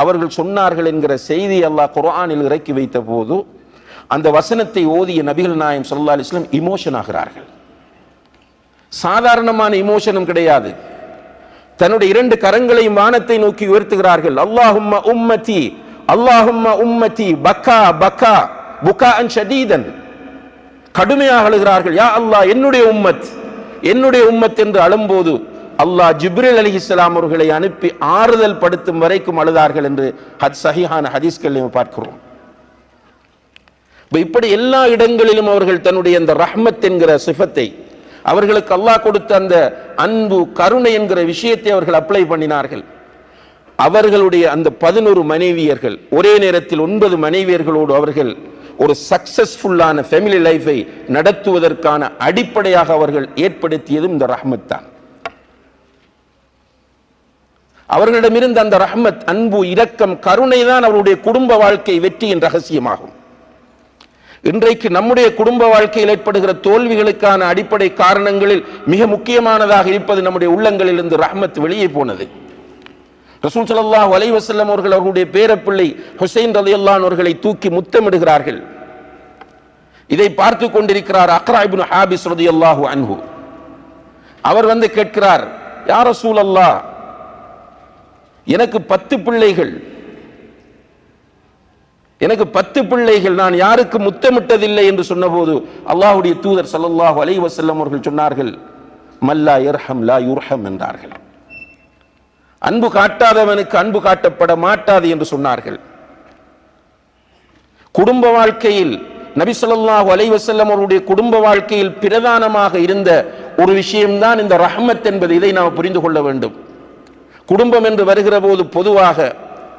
அவர்கள் சொன்னார்கள் என்கிற செய்தி அல்லாஹ் குர்ஆனில் இறக்கி வைத்த போது அந்த வசனத்தை ஓதிய நபிகள் நாயகம் ஸல்லல்லாஹு அலைஹி வஸல்லம் இமோஷன் ஆகிறார்கள். சாதாரணமான இமோஷனும் கிடையாது. தன்னுடைய இரண்டு கரங்களையும் வானத்தை நோக்கி உயர்த்துகிறார்கள். அல்லாஹும்ம உம்மதி, அல்லாஹும்ம உம்மதி, பக்கா பக்கா புகாஅன் ஷதீதன், கடுமையாக அழுகிறார்கள். யா அல்லாஹ், என்னுடைய உம்மத், என்னுடைய உம்மத் என்று அழும்போது அல்லாஹ் ஜிப்ரீல் அலைஹிஸ்ஸலாம் அவர்களை அனுப்பி ஆறுதல் படுத்தும் வரைக்கும் அழுதார்கள் என்று சஹீஹான ஹதீஸ்களில் பார்க்கிறோம். இப்படி எல்லா இடங்களிலும் அவர்கள் தன்னுடைய அந்த ரஹ்மத் என்கிற சிஃபத்தை, அவர்களுக்கு அல்லாஹ் கொடுத்த அந்த அன்பு கருணை என்கிற விஷயத்தை அவர்கள் அப்ளை பண்ணினார்கள். அவர்களுடைய அந்த 11 மனைவியர்கள், ஒரே நேரத்தில் 9 மனைவியர்களோடு அவர்கள் ஒரு சக்சஸ்ஃபுல்லான ஃபேமிலி லைஃபை நடத்துவதற்கான அடிப்படையாக அவர்கள் ஏற்படுத்தியதும் இந்த ரஹ்மத் தான். அவர்களிடமிருந்து அந்த ரஹ்மத், அன்பு, இரக்கம், கருணை தான் அவருடைய குடும்ப வாழ்க்கை வெற்றியின் ரகசியமாகும். இன்றைக்கு நம்முடைய குடும்ப வாழ்க்கையில் ஏற்படுகிற தோல்விகளுக்கான அடிப்படை காரணங்களில் மிக முக்கியமானதாக இருப்பது நம்முடைய உள்ளங்களில் இருந்து ரஹ்மத் வெளியே போனது. ரசூல் ஸல்லல்லாஹு அலைஹி வஸல்லம் அவர்கள் அவருடைய பேரப்பிள்ளை ஹுசைன் ரலியல்லாஹு அன்ஹு அவர்களை தூக்கி முத்தமிடுகிறார்கள். இதை பார்த்து கொண்டிருக்கிறார் அக்ரா இப்னு ஹாபிஸ் ரலியல்லாஹு அன்ஹு. அவர் வந்து கேட்கிறார், யா ரசூலல்லாஹ், எனக்கு 10 பிள்ளைகள், எனக்கு 10 பிள்ளைகள், நான் யாருக்கு முத்தமிட்டதில்லை என்று சொன்னபோது அல்லாஹ்வுடைய தூதர் ஸல்லல்லாஹு அலைஹி வஸல்லம் அவர்கள் சொன்னார்கள், மல்லா யர்ஹம் லா யுர்ஹம் என்றார்கள். அன்பு காட்டாதவனுக்கு அன்பு காட்டப்பட மாட்டாது என்று சொன்னார்கள். குடும்ப வாழ்க்கையில் நபி ஸல்லல்லாஹு அலைஹி வஸல்லம் அவருடைய குடும்ப வாழ்க்கையில் பிரதானமாக இருந்த ஒரு விஷயம்தான் இந்த ரஹ்மத் என்பது. இதை நாம் புரிந்து கொள்ள வேண்டும். குடும்பம் என்று வருகிற போது பொதுவாக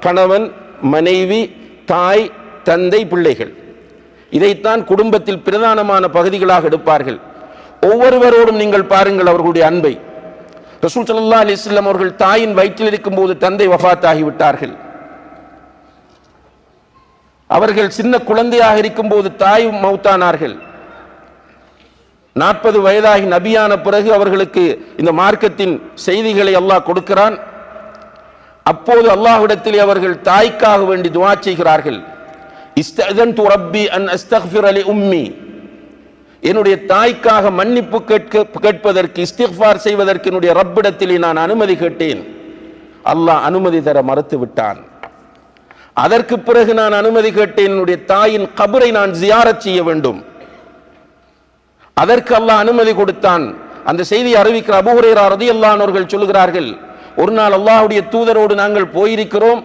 கணவன், மனைவி, தாய், தந்தை, பிள்ளைகள், இதைத்தான் குடும்பத்தில் பிரதானமான பகுதிகளாக எடுப்பார்கள். ஒவ்வொருவரோடும் நீங்கள் பாருங்கள் அவர்களுடைய அன்பை. ரசூல் ஸல்லல்லாஹு அலைஹி வஸல்லம் அவர்கள் தாயின் வயிற்றில் இருக்கும் போது தந்தை வஃபாத் ஆகிவிட்டார்கள். அவர்கள் சின்ன குழந்தையாக இருக்கும் போது தாய் மௌத்தானார்கள். 40 வயதாகி நபியான பிறகு அவர்களுக்கு இந்த மார்க்கத்தின் செய்திகளை அல்லாஹ் கொடுக்கிறான். அப்போது அல்லாஹ்விடத்தில் அவர்கள் தாய்க்காக வேண்டி துஆ செய்கிறார்கள். இஸ்தஅதன்து ரப்பி அன் அஸ்தக்ஃபிர லி உம்மி, என்னுடைய தாய்க்காக மன்னிப்பு கேட்பதற்கு, இஸ்திக்ஃபார் செய்வதற்கு என்னுடைய ரப்பிடத்தில் நான் அனுமதி கேட்டேன். அல்லாஹ் அனுமதி தர மறுத்து விட்டான். அதற்கு பிறகு நான் அனுமதி கேட்டேன், என்னுடைய தாயின் கபரை நான் ஜியாரத் செய்ய வேண்டும். அதற்கு அல்லாஹ் அனுமதி கொடுத்தான். அந்த செய்தியை அறிவிக்கிற அபூ ஹுரைரா ரலியல்லாஹு அன்ஹு அவர்கள் சொல்கிறார்கள், ஒரு நாள் அல்லாஹ்வுடைய தூதரோடு நாங்கள் போயிருக்கிறோம்.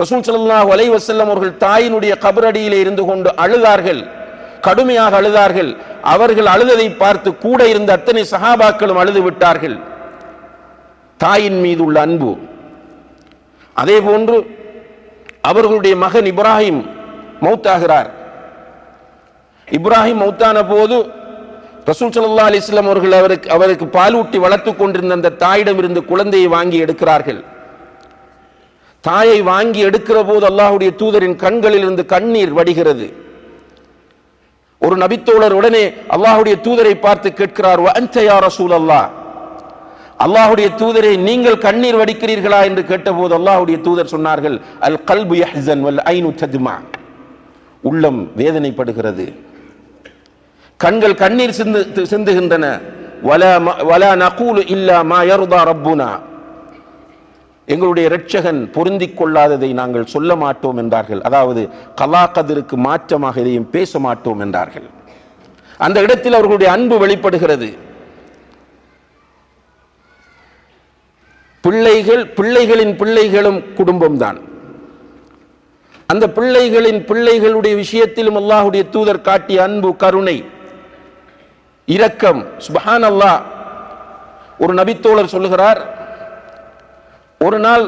ரசூல் ஸல்லல்லாஹு அலைஹி வஸல்லம் அவர்கள் தாயினுடைய கபரடியிலே இருந்து கொண்டு அழுதார்கள், கடுமையாக அழுதார்கள். அவர்கள் அழுததை பார்த்து கூட இருந்த அத்தனை சஹாபாக்களும் அழுது விட்டார்கள். தாயின் மீது உள்ள அன்பு. அதே போன்று அவர்களுடைய மகன் இப்ராஹிம் மௌத்தாகிறார். இப்ராஹிம் மௌத்தான போது ரசூல் ஸல்லல்லாஹு அலைஹி வஸல்லம் அவர்கள் அவருக்கு பாலூட்டி வளர்த்துக் கொண்டிருந்த அந்த தாயிடம் இருந்து குழந்தையை வாங்கி எடுக்கிறார்கள். தாயை வாங்கி எடுக்கிற போது அல்லாஹ்வுடைய தூதரின் கண்களில் இருந்து கண்ணீர் வடிகிறது. ஒரு நபித்தோழர் உடனே அல்லாஹ்வுடைய தூதரை பார்த்து கேட்கிறார், வ அன்த யா ரசூலல்லாஹ், அல்லாஹ்வுடைய தூதரே நீங்கள் கண்ணீர் வடிக்கிறீர்களா என்று கேட்டபோது அல்லாஹ்வுடைய தூதர் சொன்னார்கள், அல் கல்பு யஹ்ஸன் வல் ஐனு தத்மா, உள்ளம் வேதனைப்படுகிறது, கண்கள் கண்ணீர் சிந்துகின்றன. வலா நகூலு இல்லா மா யர்தா ரப்புனா, எங்களுடைய இரட்சகன் பொருந்திக் கொள்ளாததை நாங்கள் சொல்ல மாட்டோம் என்றார்கள். அதாவது கலா கதிருக்கு மாற்றமாக எதையும் பேச மாட்டோம் என்றார்கள். அந்த இடத்தில் அவர்களுடைய அன்பு வெளிப்படுகிறது. பிள்ளைகளின் பிள்ளைகளும் குடும்பம்தான். அந்த பிள்ளைகளின் பிள்ளைகளுடைய விஷயத்திலும் அல்லாஹ்வுடைய தூதர் காட்டிய அன்பு, கருணை, இரக்கம். சுப்ஹானல்லாஹ். ஒரு நபித்தோழர் சொல்லுகிறார், ஒரு நாள்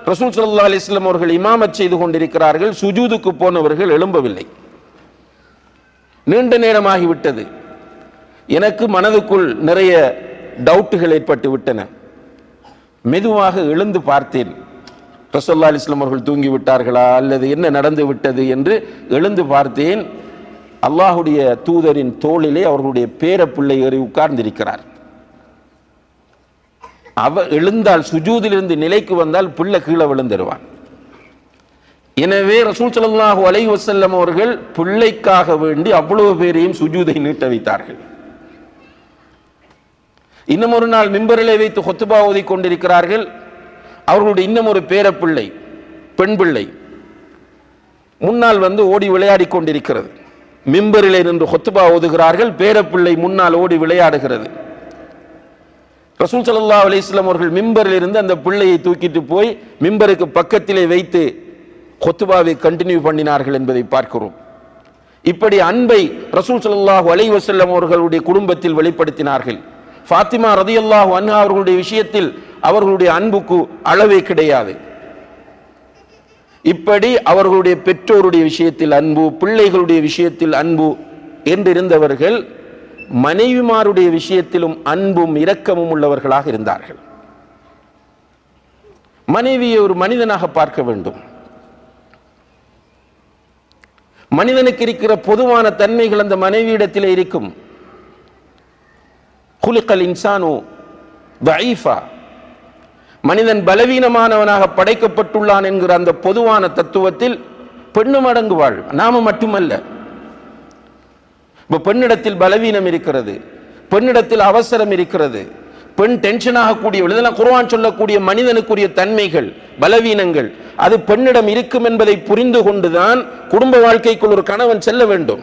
ரசூல் ஸல்லல்லாஹு அலைஹி வஸல்லம் அவர்கள் இமாமத் செய்து கொண்டிருக்கிறார்கள். சுஜூதுக்கு போனவர்கள் எழும்பவில்லை. நீண்ட நேரமாகிவிட்டது. எனக்கு மனதுக்குள் நிறைய டவுட்டுகள் ஏற்பட்டு விட்டன. மெதுவாக எழுந்து பார்த்தேன், ரசூலுல்லாஹி அலைஹி வஸல்லம் அவர்கள் தூங்கி விட்டார்களா அல்லது என்ன நடந்து விட்டது என்று எழுந்து பார்த்தேன். அல்லாஹ்வுடைய தூதரின் தோளிலே அவர்களுடைய பேர பிள்ளை ஏறி உட்கார்ந்திருக்கிறார். எழுந்தால் சுஜூதிலிருந்து நிலைக்கு வந்தால் பிள்ளை கீழே விழுந்துருவான். எனவே ரசூல் ஸல்லல்லாஹு அலைஹி வஸல்லம் அவர்கள் பிள்ளைக்காக வேண்டி அவ்வளவு பேரையும் சுஜூதை நீட்ட வைத்தார்கள். இன்னும் ஒரு நாள் மிம்பரிலே வைத்து ஹுத்பா ஓதி கொண்டிருக்கிறார்கள். அவர்களுடைய இன்னும் ஒரு பேரப்பிள்ளை, பெண் பிள்ளை முன்னால் வந்து ஓடி விளையாடி கொண்டிருக்கிறது. மிம்பரிலே நின்று ஹுத்பா ஓதுகிறார்கள். பேரப்பிள்ளை முன்னால் ஓடி விளையாடுகிறது. ரசூல் ஸல்லல்லாஹு அலைஹி வஸல்லம் அவர்கள் மிம்பரில் இருந்து அந்த பிள்ளையை தூக்கிட்டு போய் மிம்பருக்கு பக்கத்திலே வைத்து ஹுத்பாவை கண்டினியூ பண்ணினார்கள் என்பதை பார்க்கிறோம். இப்படி அன்பை ரசூல் ஸல்லல்லாஹு அலைஹி வஸல்லம் அவர்களுடைய குடும்பத்தில் வெளிப்படுத்தினார்கள். ஃபாத்திமா ரலியல்லாஹு அன்ஹா அவர்களுடைய விஷயத்தில் அவர்களுடைய அன்புக்கு அளவே கிடையாது. இப்படி அவர்களுடைய பெற்றோருடைய விஷயத்தில் அன்பு, பிள்ளைகளுடைய விஷயத்தில் அன்பு என்றிருந்தவர்கள் மனைவிமாருடைய விஷயத்திலும் அன்பும் இரக்கமும் உள்ளவர்களாக இருந்தார்கள். மனைவியை ஒரு மனிதனாக பார்க்க வேண்டும். மனிதனுக்கு இருக்கிற பொதுவான தன்மைகள் அந்த மனைவியிடத்தில் இருக்கும். குலிகல் இன்சானு தஈஃபா, மனிதன் பலவீனமானவனாக படைக்கப்பட்டுள்ளான் என்கிற அந்த பொதுவான தத்துவத்தில் பெண்ணும் அடங்குவாள், நாம மட்டுமல்ல. பெண்ணிடத்தில் பலவீனம் இருக்கிறது, பெண்ணிடத்தில் அவசரம் இருக்கிறது, பெண் டென்ஷன் ஆகக்கூடியவள். இதெல்லாம் குர்ஆன் சொல்லக்கூடிய மனிதனுக்குரிய தன்மைகள், பலவீனங்கள். அது பெண்ணிடம் இருக்கும் என்பதை புரிந்து கொண்டுதான் குடும்ப வாழ்க்கைக்குள் ஒரு கணவன் செல்ல வேண்டும்.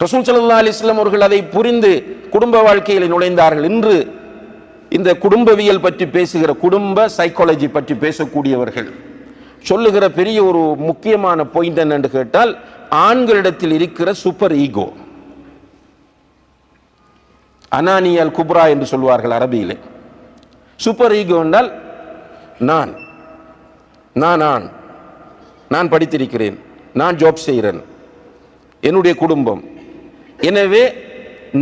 ரசூல் ஸல்லல்லாஹு அலைஹி வஸல்லம் அவர்கள் அதை புரிந்து குடும்ப வாழ்க்கையில் நுழைந்தார்கள். இன்று இந்த குடும்பவியல் பற்றி பேசுகிற, குடும்ப சைக்காலஜி பற்றி பேசக்கூடியவர்கள் சொல்லுகிற பெரிய ஒரு முக்கியமான பாயிண்ட் என்னன்னு கேட்டால், ஆண்களிடத்தில் இருக்கிற சூப்பர் ஈகோ, அனானியல் குப்ரா என்று சொல்வார்கள் அரபியிலே. சூப்பர் ஈகோ என்றால் நான் நான் நான் படித்திருக்கிறேன், நான் ஜாப் செய்கிறேன், என்னுடைய குடும்பம். எனவே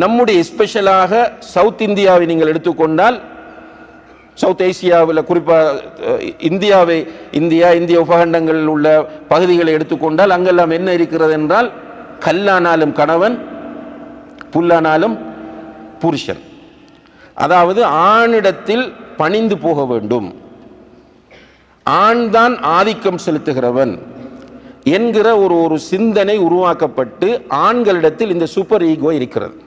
நம்முடைய ஸ்பெஷலாக சவுத் இந்தியாவை நீங்கள் எடுத்துக்கொண்டால், சவுத் ஏசியாவில் குறிப்பாக இந்திய உபகண்டங்களில் உள்ள பகுதிகளை எடுத்துக்கொண்டால் அங்கெல்லாம் என்ன இருக்கிறது என்றால், கல்லானாலும் கணவன், புல்லானாலும் புருஷன். அதாவது ஆணிடத்தில் பணிந்து போக வேண்டும், ஆண்தான் ஆதிக்கம் செலுத்துகிறவன் என்கிற ஒரு சிந்தனை உருவாக்கப்பட்டு ஆண்களிடத்தில் இந்த சூப்பர் ஈகோ இருக்கிறது.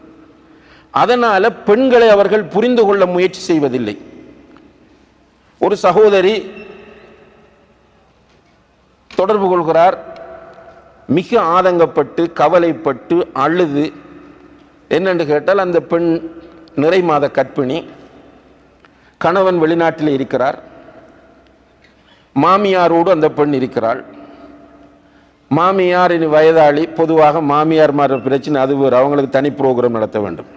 அதனால பெண்களை அவர்கள் புரிந்து கொள்ள முயற்சி செய்வதில்லை. ஒரு சகோதரி தொடர்பு கொள்கிறார். மிக ஆதங்கப்பட்டு கவலைப்பட்டு அழுது, என்னென்று கேட்டால் அந்த பெண் நிறை மாத கர்ப்பிணி, கணவன் வெளிநாட்டில் இருக்கிறார், மாமியாரோடு அந்த பெண் இருக்கிறாள். மாமியார் இனி வயதாளி, பொதுவாக மாமியார் மாற பிரச்சனை அது வேறு, அவங்களுக்கு தனி ப்ரோக்ராம் நடத்த வேண்டும்.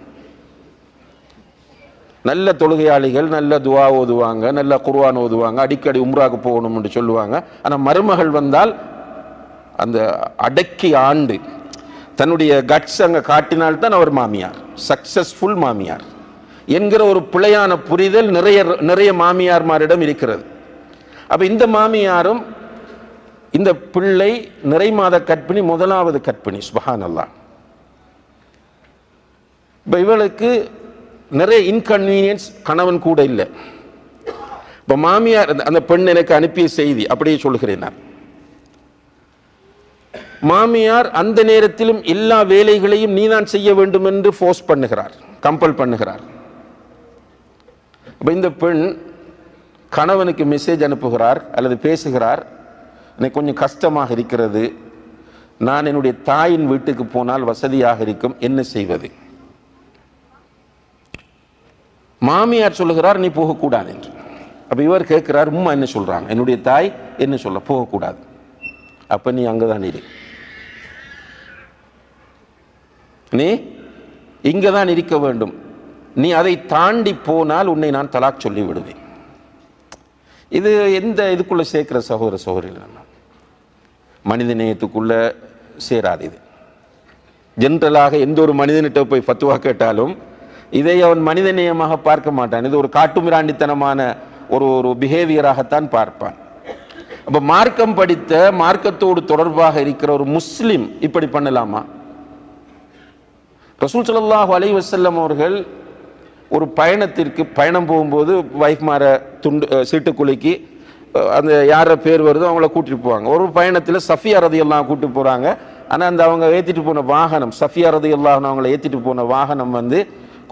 நல்ல தொழுகையாளிகள், நல்ல துவா ஓதுவாங்க, நல்ல குர்ஆன் ஓதுவாங்க, அடிக்கடி உம்ராக்கு போகணும் என்று சொல்லுவாங்க. ஆனால் மருமகள் வந்தால் அந்த அடக்கி ஆண்டு தன்னுடைய கட்ஸ் அங்கே காட்டினால்தான் அவர் மாமியார், சக்சஸ்ஃபுல் மாமியார் என்கிற ஒரு பிழையான புரிதல் நிறைய மாமியார்மாரிடம் இருக்கிறது. அப்ப இந்த மாமியாரும் இந்த பிள்ளை நிறை மாத கர்ப்பிணி, முதலாவது கர்ப்பிணி. சுப்ஹானல்லாஹ். இப்ப இவளுக்கு நிறைய இன்கன்வீனியன்ஸ், கணவன் கூட இல்லை. இப்ப மாமியார், அந்த பெண் எனக்கு அனுப்பிய செய்தி அப்படியே சொல்கிறேன் நான். மாமியார் அந்த நேரத்திலும் எல்லா வேலைகளையும் நீதான் செய்ய வேண்டும் என்று ஃபோர்ஸ் பண்ணுகிறார், கம்பல் பண்ணுகிறார். இந்த பெண் கணவனுக்கு மெசேஜ் அனுப்புகிறார் அல்லது பேசுகிறார், எனக்கு கொஞ்சம் கஷ்டமாக இருக்கிறது, நான் என்னுடைய தாயின் வீட்டுக்கு போனால் வசதியாக இருக்கும், என்ன செய்வது? மாமியார் சொல்லுகிறார், நீ போகக்கூடாது என்று. அப்ப இவர் கேட்கிறார், உம்மா என்ன சொல்றாங்க? என்னுடைய தாய் என்ன சொல்ல? போகக்கூடாது. அப்ப நீ அங்கதான் இரு, நீ இங்கதான் இருக்க வேண்டும், நீ அதை தாண்டி போனால் உன்னை நான் தலாக் சொல்லி விடுவேன். இது எந்த இதுக்குள்ள சேர்க்கிற சகோதர சகோதரிகள், மனித நேயத்துக்குள்ள சேராது. இது ஜென்ரலாக எந்த ஒரு மனிதனிட்ட போய் ஃபத்வா கேட்டாலும் இதை அவன் மனித நேயமாக பார்க்க மாட்டான். இது ஒரு காட்டுமிராண்டித்தனமான ஒரு பிஹேவியராகத்தான் பார்ப்பான். அப்ப மார்க்கம் படித்த, மார்க்கத்தோடு தொடர்பாக இருக்கிற ஒரு முஸ்லிம் இப்படி பண்ணலாமா? ரசூல் ஸல்லல்லாஹு அலைஹி வஸல்லம் அவர்கள் ஒரு பயணம் போகும்போது வைஃப் மார சீட்டுக்குலுக்கி அந்த யார பேர் வருதோ அவங்கள கூட்டிட்டு போவாங்க. ஒரு பயணத்தில் சஃபியா ரலியல்லாஹு கூட்டி போறாங்க. ஆனால் அந்த அவங்க ஏற்றிட்டு போன வாகனம், சஃபியா ரலியல்லாஹு அவங்களை ஏற்றிட்டு போன வாகனம் வந்து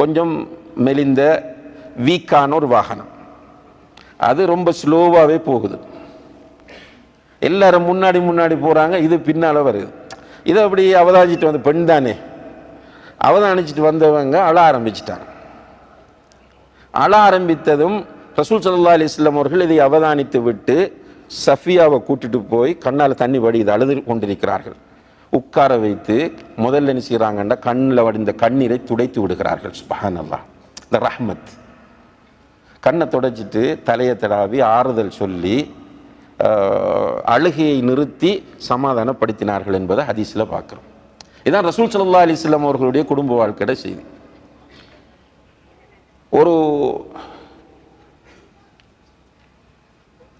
கொஞ்சம் மெலிந்த வீக்கான ஒரு வாகனம். அது ரொம்ப ஸ்லோவாகவே போகுது. எல்லாரும் முன்னாடி போறாங்க, இது பின்னால வருது. இதை அப்படி அவதானிச்சுட்டு வந்த பெண் தானே, அவதானிச்சுட்டு வந்தவங்க அழ ஆரம்பிச்சிட்டாங்க. அழ ஆரம்பித்ததும் ரசூல் ஸல்லல்லாஹு அலைஹி வஸல்லம் அவர்கள் இதை அவதானித்து விட்டு சஃபியாவை கூட்டிட்டு போய் கண்ணால் தண்ணி வடிது அழுது கொண்டிருக்கிறார்கள். உட்கார வைத்து முதல்ல என்ன செய்யறாங்கன்னா கண்ணில் வடிந்த கண்ணீரை துடைத்து விடுகிறார்கள். சுப்ஹானல்லாஹ். இந்த ரஹ்மத். கண்ணை துடைச்சிட்டு தலையை தடாவி ஆறுதல் சொல்லி அழுகையை நிறுத்தி சமாதானப்படுத்தினார்கள் என்பதை ஹதீஸ்ல பார்க்கிறோம். இதான் ரசூல் ஸல்லல்லாஹு அலைஹி வஸல்லம் அவர்களுடைய குடும்ப வாழ்க்கையோட செய்தி. ஒரு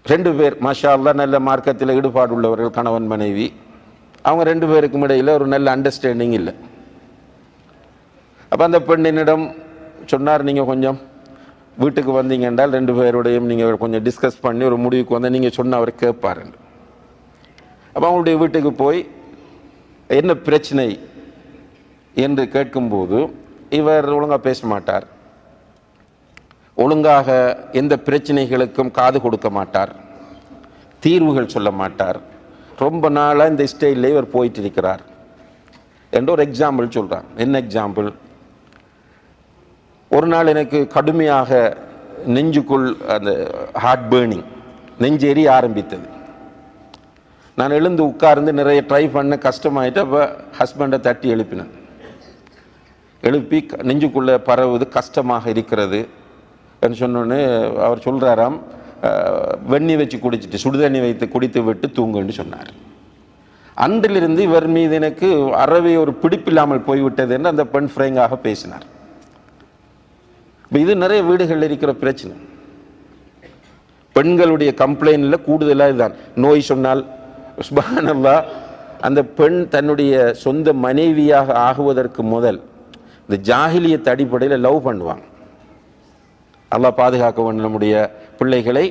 2 பேர் மாஷா அல்லாஹ் நல்ல மார்க்கத்தில் ஈடுபாடு உள்ளவர்கள், கணவன் மனைவி. அவங்க 2 பேருக்கும் இடையில் ஒரு நல்ல அண்டர்ஸ்டாண்டிங் இல்லை. அப்போ அந்த பெண்ணினிடம் சொன்னார், நீங்கள் கொஞ்சம் வீட்டுக்கு வந்தீங்க என்றால் 2 பேருடையும் நீங்கள் கொஞ்சம் டிஸ்கஸ் பண்ணி ஒரு முடிவுக்கு வந்தால் நீங்கள் சொன்ன அவர் கேட்பார். அப்போ அவங்களுடைய வீட்டுக்கு போய் என்ன பிரச்சனை என்று கேட்கும்போது இவர் ஒழுங்காக பேச மாட்டார், ஒழுங்காக எந்த பிரச்சனைகளுக்கும் காது கொடுக்க மாட்டார், தீர்வுகள் சொல்ல மாட்டார். ரொம்ப நாளாக இந்த ஸ்டைலில் இவர் போயிட்டு இருக்கிறார் என்று ஒரு எக்ஸாம்பிள் சொல்கிறார். என்ன எக்ஸாம்பிள்? ஒரு நாள் எனக்கு கடுமையாக நெஞ்சுக்குள் அந்த ஹார்ட் பேர்னிங், நெஞ்சு எரிய ஆரம்பித்தது. நான் எழுந்து உட்கார்ந்து நிறைய ட்ரை பண்ண கஷ்டமாயிட்டு அப்போ ஹஸ்பண்டை தட்டி எழுப்பினேன். எழுப்பி நெஞ்சுக்குள்ளே பரவுது, கஷ்டமாக இருக்கிறது என்று சொன்னோன்னு அவர் சொல்கிறாராம், வெண்ணி வச்சு குடிச்சிட்டு சுடுதண்ணி வைத்து குடித்து விட்டு தூங்குன்னு சொன்னார். அன்றிலிருந்து இவர் மீது எனக்கு அறவே ஒரு பிடிப்பில்லாமல் போய்விட்டது என்று அந்த பெண் ஃப்ரேங்காக பேசினார். இது நிறைய வீடுகளில் இருக்கிற பிரச்சனை. பெண்களுடைய கம்ப்ளைண்ட்ல கூடுதலாக இதுதான். நோய் சொன்னால் சுப்ஹானல்லாஹ், அந்த பெண் தன்னுடைய சொந்த மனைவியாக ஆகுவதற்கு முதல் இந்த ஜாஹிலியத் அடிப்படையில் லவ் பண்ணுவாங்க. அல்லாஹ் பாதுகாக்க வேண்டும் நம்முடைய பிள்ளைகளை.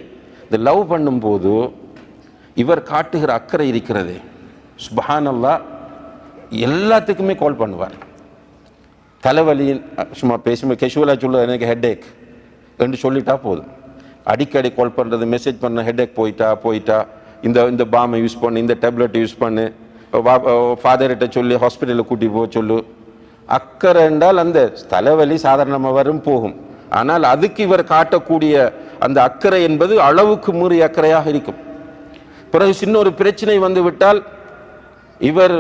இந்த லவ் பண்ணும்போது இவர் காட்டுகிற அக்கறை இருக்கிறது, சுப்ஹானல்லாஹ், எல்லாத்துக்குமே கால் பண்ணுவார். தலைவலியின் சும்மா பேசும்போது கேஷுவலாக சொல்லுவார், எனக்கு ஹெட்ஏக் என்று சொல்லிட்டா போதும். அடிக்கடி கால் பண்ணுறது, மெசேஜ் பண்ண, ஹெட்ஏக் போயிட்டா இந்த இந்த பாமை யூஸ் பண்ணு, இந்த டேப்லெட் யூஸ் பண்ணு, ஃபாதர்கிட்ட சொல்லி ஹாஸ்பிட்டலில் கூட்டி போக சொல்லு. அக்கறை என்றால் அந்த தலைவலி சாதாரணமாக வரும் போகும். ஆனால் அதுக்கு இவர் காட்டக்கூடிய அந்த அக்கறை என்பது அளவுக்கு மீறிய அக்கறையாக இருக்கும். பிறகு சின்ன ஒரு பிரச்சனை வந்து விட்டால் இவர்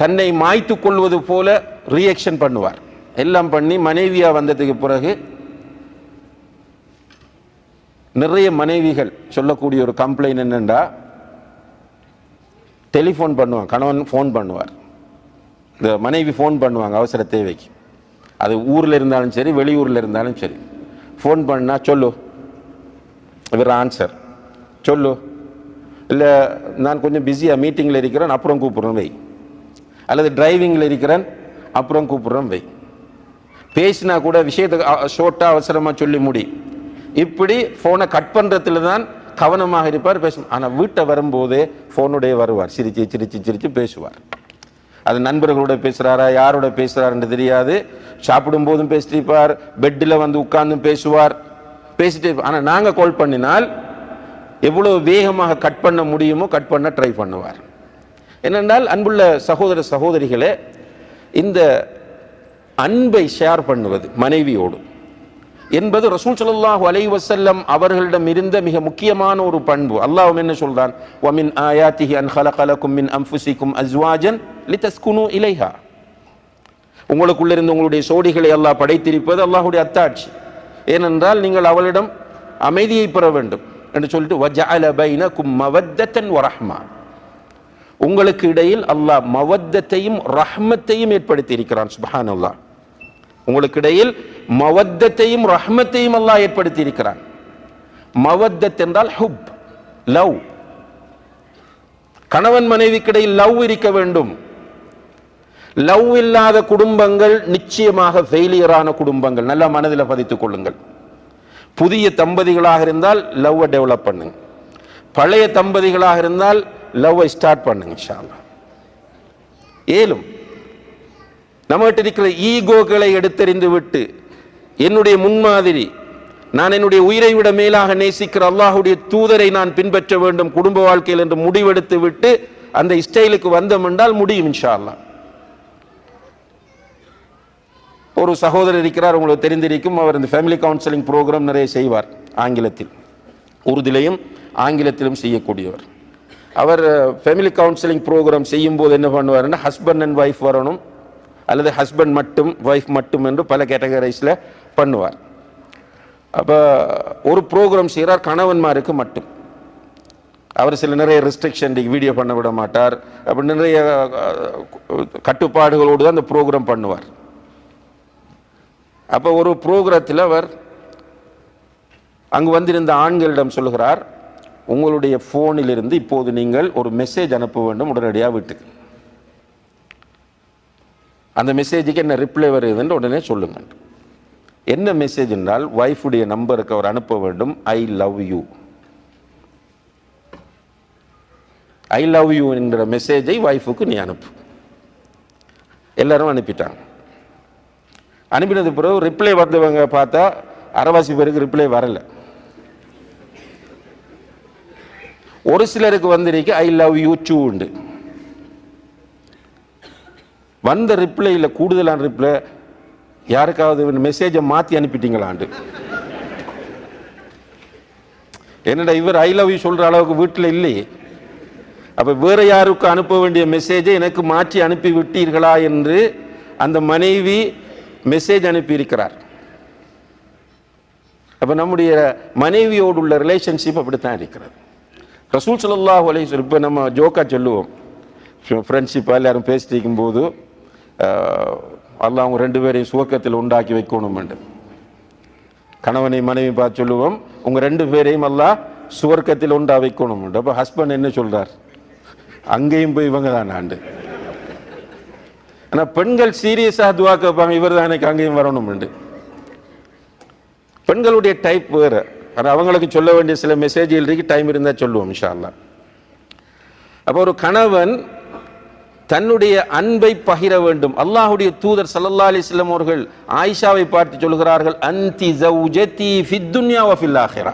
தன்னை மாய்த்து கொள்வது போல ரியாக்ஷன் பண்ணுவார். எல்லாம் பண்ணி மனைவியா வந்ததுக்கு பிறகு நிறைய மனைவிகள் சொல்லக்கூடிய ஒரு கம்ப்ளைண்ட் என்னென்றா, டெலிஃபோன் பண்ணுவாங்க, கணவன் ஃபோன் பண்ணுவார், இந்த மனைவி ஃபோன் பண்ணுவாங்க அவசர தேவைக்கு. அது ஊரில் இருந்தாலும் சரி வெளியூரில் இருந்தாலும் சரி, ஃபோன் பண்ணால் சொல்லு, இவர் ஆன்சர் சொல்லு, இல்லை நான் கொஞ்சம் பிஸியாக மீட்டிங்கில் இருக்கிறேன் அப்புறம் கூப்பிட்றேன் வை, அல்லது டிரைவிங்கில் இருக்கிறேன் அப்புறம் கூப்பிட்றேன் வை. பேசினா கூட விஷயத்தை ஷோர்ட்டாக அவசரமாக சொல்லி முடி. இப்படி ஃபோனை கட் பண்ணுறதுல தான் கவனமாக இருப்பார், பேசும். ஆனால் வீட்டை வரும்போதே ஃபோனுடைய வருவார், சிரிச்சு சிரிச்சு சிரிச்சு பேசுவார். அது நண்பர்களோட பேசுகிறாரா யாரோட பேசுகிறாருன்னு தெரியாது. சாப்பிடும் போதும் பேசிட்டு இருப்பார், பெட்டில் வந்து உட்கார்ந்தும் பேசுவார், பேசிட்டு இருப்பார். ஆனால் நாங்கள் கால் பண்ணினால் எவ்வளோ வேகமாக கட் பண்ண முடியுமோ கட் பண்ண ட்ரை பண்ணுவார். என்னென்றால் அன்புள்ள சகோதர சகோதரிகளே, இந்த அன்பை ஷேர் பண்ணுவது மனைவியோடு என்பது ரசூல் ஸல்லல்லாஹு அலைஹி வஸல்லம் அவர்களிடம் இருந்த மிக முக்கியமான ஒரு பண்பு. அல்லாஹ் என்ன சொல்றான், வமின் ஆயாத்திஹி அன் ஹலக லக்கும் மின் அன்ஃபுசிக்கும் அஸ்வாஜன் லிதஸ்குனு இலைஹா. உங்களுக்குள்ள இருந்து உங்களுடைய சோடிகளை அல்லாஹ் படைத்திருப்பது அல்லாஹ்வுடைய அத்தாட்சி. ஏனென்றால் நீங்கள் அவளிடம் அமைதியை பெற வேண்டும் என்று சொல்லிட்டு வஜஅல பைனகும் மவத்தன் வரஹ்மா, உங்களுக்கு இடையில் அல்லாஹ் மவத்தத்தையும் ரஹ்மத்தையும் ஏற்படுத்தி இருக்கிறான். சுப்ஹானல்லாஹ், உங்களுக்கு இடையில் மவத்தத்தையும் ரஹ்மத்தையும் அல்லாஹ் ஏற்படுத்தி இருக்கிறான். மவத்தத் என்றால் ஹுப், லவ். கணவன் மனைவிக்கு இடையில் லவ் இருக்க வேண்டும். லவ் இல்லாத குடும்பங்கள் நிச்சயமாக ஃபெயிலியரான குடும்பங்கள். நல்லா மனதில் பதித்துக் கொள்ளுங்கள். புதிய தம்பதிகளாக இருந்தால் லவ்வை டெவலப் பண்ணுங்க, பழைய தம்பதிகளாக இருந்தால் லவ்வை ஸ்டார்ட் பண்ணுங்க இன்ஷா அல்லாஹ். ஏலும் நம்மகிட்ட இருக்கிற ஈகோக்களை எடுத்தறிந்து விட்டு என்னுடைய முன்மாதிரி, நான் என்னுடைய உயிரை விட மேலாக நேசிக்கிற அல்லாஹ்வுடைய தூதரை நான் பின்பற்ற வேண்டும் குடும்ப வாழ்க்கையில் என்று முடிவெடுத்து விட்டு அந்த ஸ்டைலுக்கு வந்தோம் என்றால் முடியும் இன்ஷா அல்லாஹ். ஒரு சகோதரர் இருக்கிறார், உங்களுக்கு தெரிந்திருக்கும். அவர் இந்த ஃபேமிலி கவுன்சிலிங் ப்ரோக்ராம் நிறைய செய்வார், ஆங்கிலத்தில், உருதிலையும் ஆங்கிலத்திலும் செய்யக்கூடியவர். அவர் ஃபேமிலி கவுன்சிலிங் ப்ரோக்ராம் செய்யும் போது என்ன பண்ணுவார்னா, ஹஸ்பண்ட் அண்ட் ஒய்ஃப் வரணும், அல்லது ஹஸ்பண்ட் மட்டும் ஒய்ஃப் மட்டும் என்று பல கேட்டகரைஸில் பண்ணுவார். அப்போ ஒரு ப்ரோக்ராம் செய்கிறார் கணவன்மாருக்கு மட்டும். அவர் சில நிறைய ரெஸ்ட்ரிக்ஷன், வீடியோ பண்ண விட மாட்டார், அப்படி நிறைய கட்டுப்பாடுகளோடு தான் அந்த ப்ரோக்ராம் பண்ணுவார். அப்போ ஒரு ப்ரோக்ராத்தில் அவர் அங்கு வந்திருந்த ஆண்களிடம் சொல்கிறார், உங்களுடைய ஃபோனிலிருந்து இப்போது நீங்கள் ஒரு மெசேஜ் அனுப்ப வேண்டும் உடனடியாக வீட்டுக்கு. அந்த மெசேஜுக்கு என்ன ரிப்ளை வருதுன்னு உடனே சொல்லுங்க. என்ன மெசேஜ் என்றால், வைஃபுடைய நம்பருக்கு அவர் அனுப்ப வேண்டும், I love you. I love you என்கிற மெசேஜை வைஃபுக்கு நீ அனுப்பு. எல்லாரும் அனுப்பிட்டாங்க. அனுப்பினது பிறகு ரிப்ளை வந்தவங்க பார்த்தா அரைவாசி பேருக்கு ரிப்ளை வரல. ஒரு சிலருக்கு வந்திருக்கு ஐ லவ் யூ டூ உண்டு. வந்த ரிப்ளையில் கூடுதலான ரிப்ளை, யாருக்காவது மெசேஜை மாற்றி அனுப்பிட்டீங்களாண்டு. என்னடா இவர் ஐ லவ் யூ சொல்ற அளவுக்கு வீட்டில் இல்லையே, அப்ப வேற யாருக்கு அனுப்ப வேண்டிய மெசேஜை எனக்கு மாற்றி அனுப்பி விட்டீர்களா என்று அந்த மனைவி மெசேஜ் அனுப்பி இருக்கிறார். அப்ப நம்முடைய மனைவியோடு உள்ள ரிலேஷன்ஷிப் அப்படித்தான் இருக்கிறது. ரசூல் ஸல்லல்லாஹு அலைஹி வஸல்லம், இப்போ நம்ம ஜோக்கா சொல்லுவோம், ஃப்ரெண்ட்ஷிப்பாக எல்லாரும் பேசிட்டு இருக்கும்போது, அல்லாஹ் அவங்க ரெண்டு பேரையும் சுவர்க்கத்தில் உண்டாக்கி வைக்கணும் என்று கணவனை மனைவி பார்த்து சொல்லுவோம், உங்க ரெண்டு பேரையும் அல்லாஹ் சுவர்க்கத்தில் உண்டா வைக்கணும் என்று. அப்போ ஹஸ்பண்ட் என்ன சொல்றார், அங்கேயும் போய் இவங்க தான் ஆண்டு. ஆனால் பெண்கள் சீரியஸாக துவா கேட்பாங்க, இவர் தான் எனக்கு அங்கேயும் வரணும் என்று. பெண்களுடைய டைப் வேறு, ஆனால் அவங்களுக்கு சொல்ல வேண்டிய சில மெசேஜ்கள் இருக்கு, டைம் இருந்தால் சொல்லுவோம் இன்ஷா அல்லாஹ். அப்போ ஒரு கணவன் தன்னுடைய அன்பை பகிர வேண்டும். அல்லாஹ்வுடைய தூதர் ஸல்லல்லாஹு அலைஹி வஸல்லம் அவர்கள் ஆயிஷாவை பார்த்து சொல்கிறார்கள், அன்தி ஜௌஜதி ஃபித் துன்யா வ ஃபில் ஆখিরা.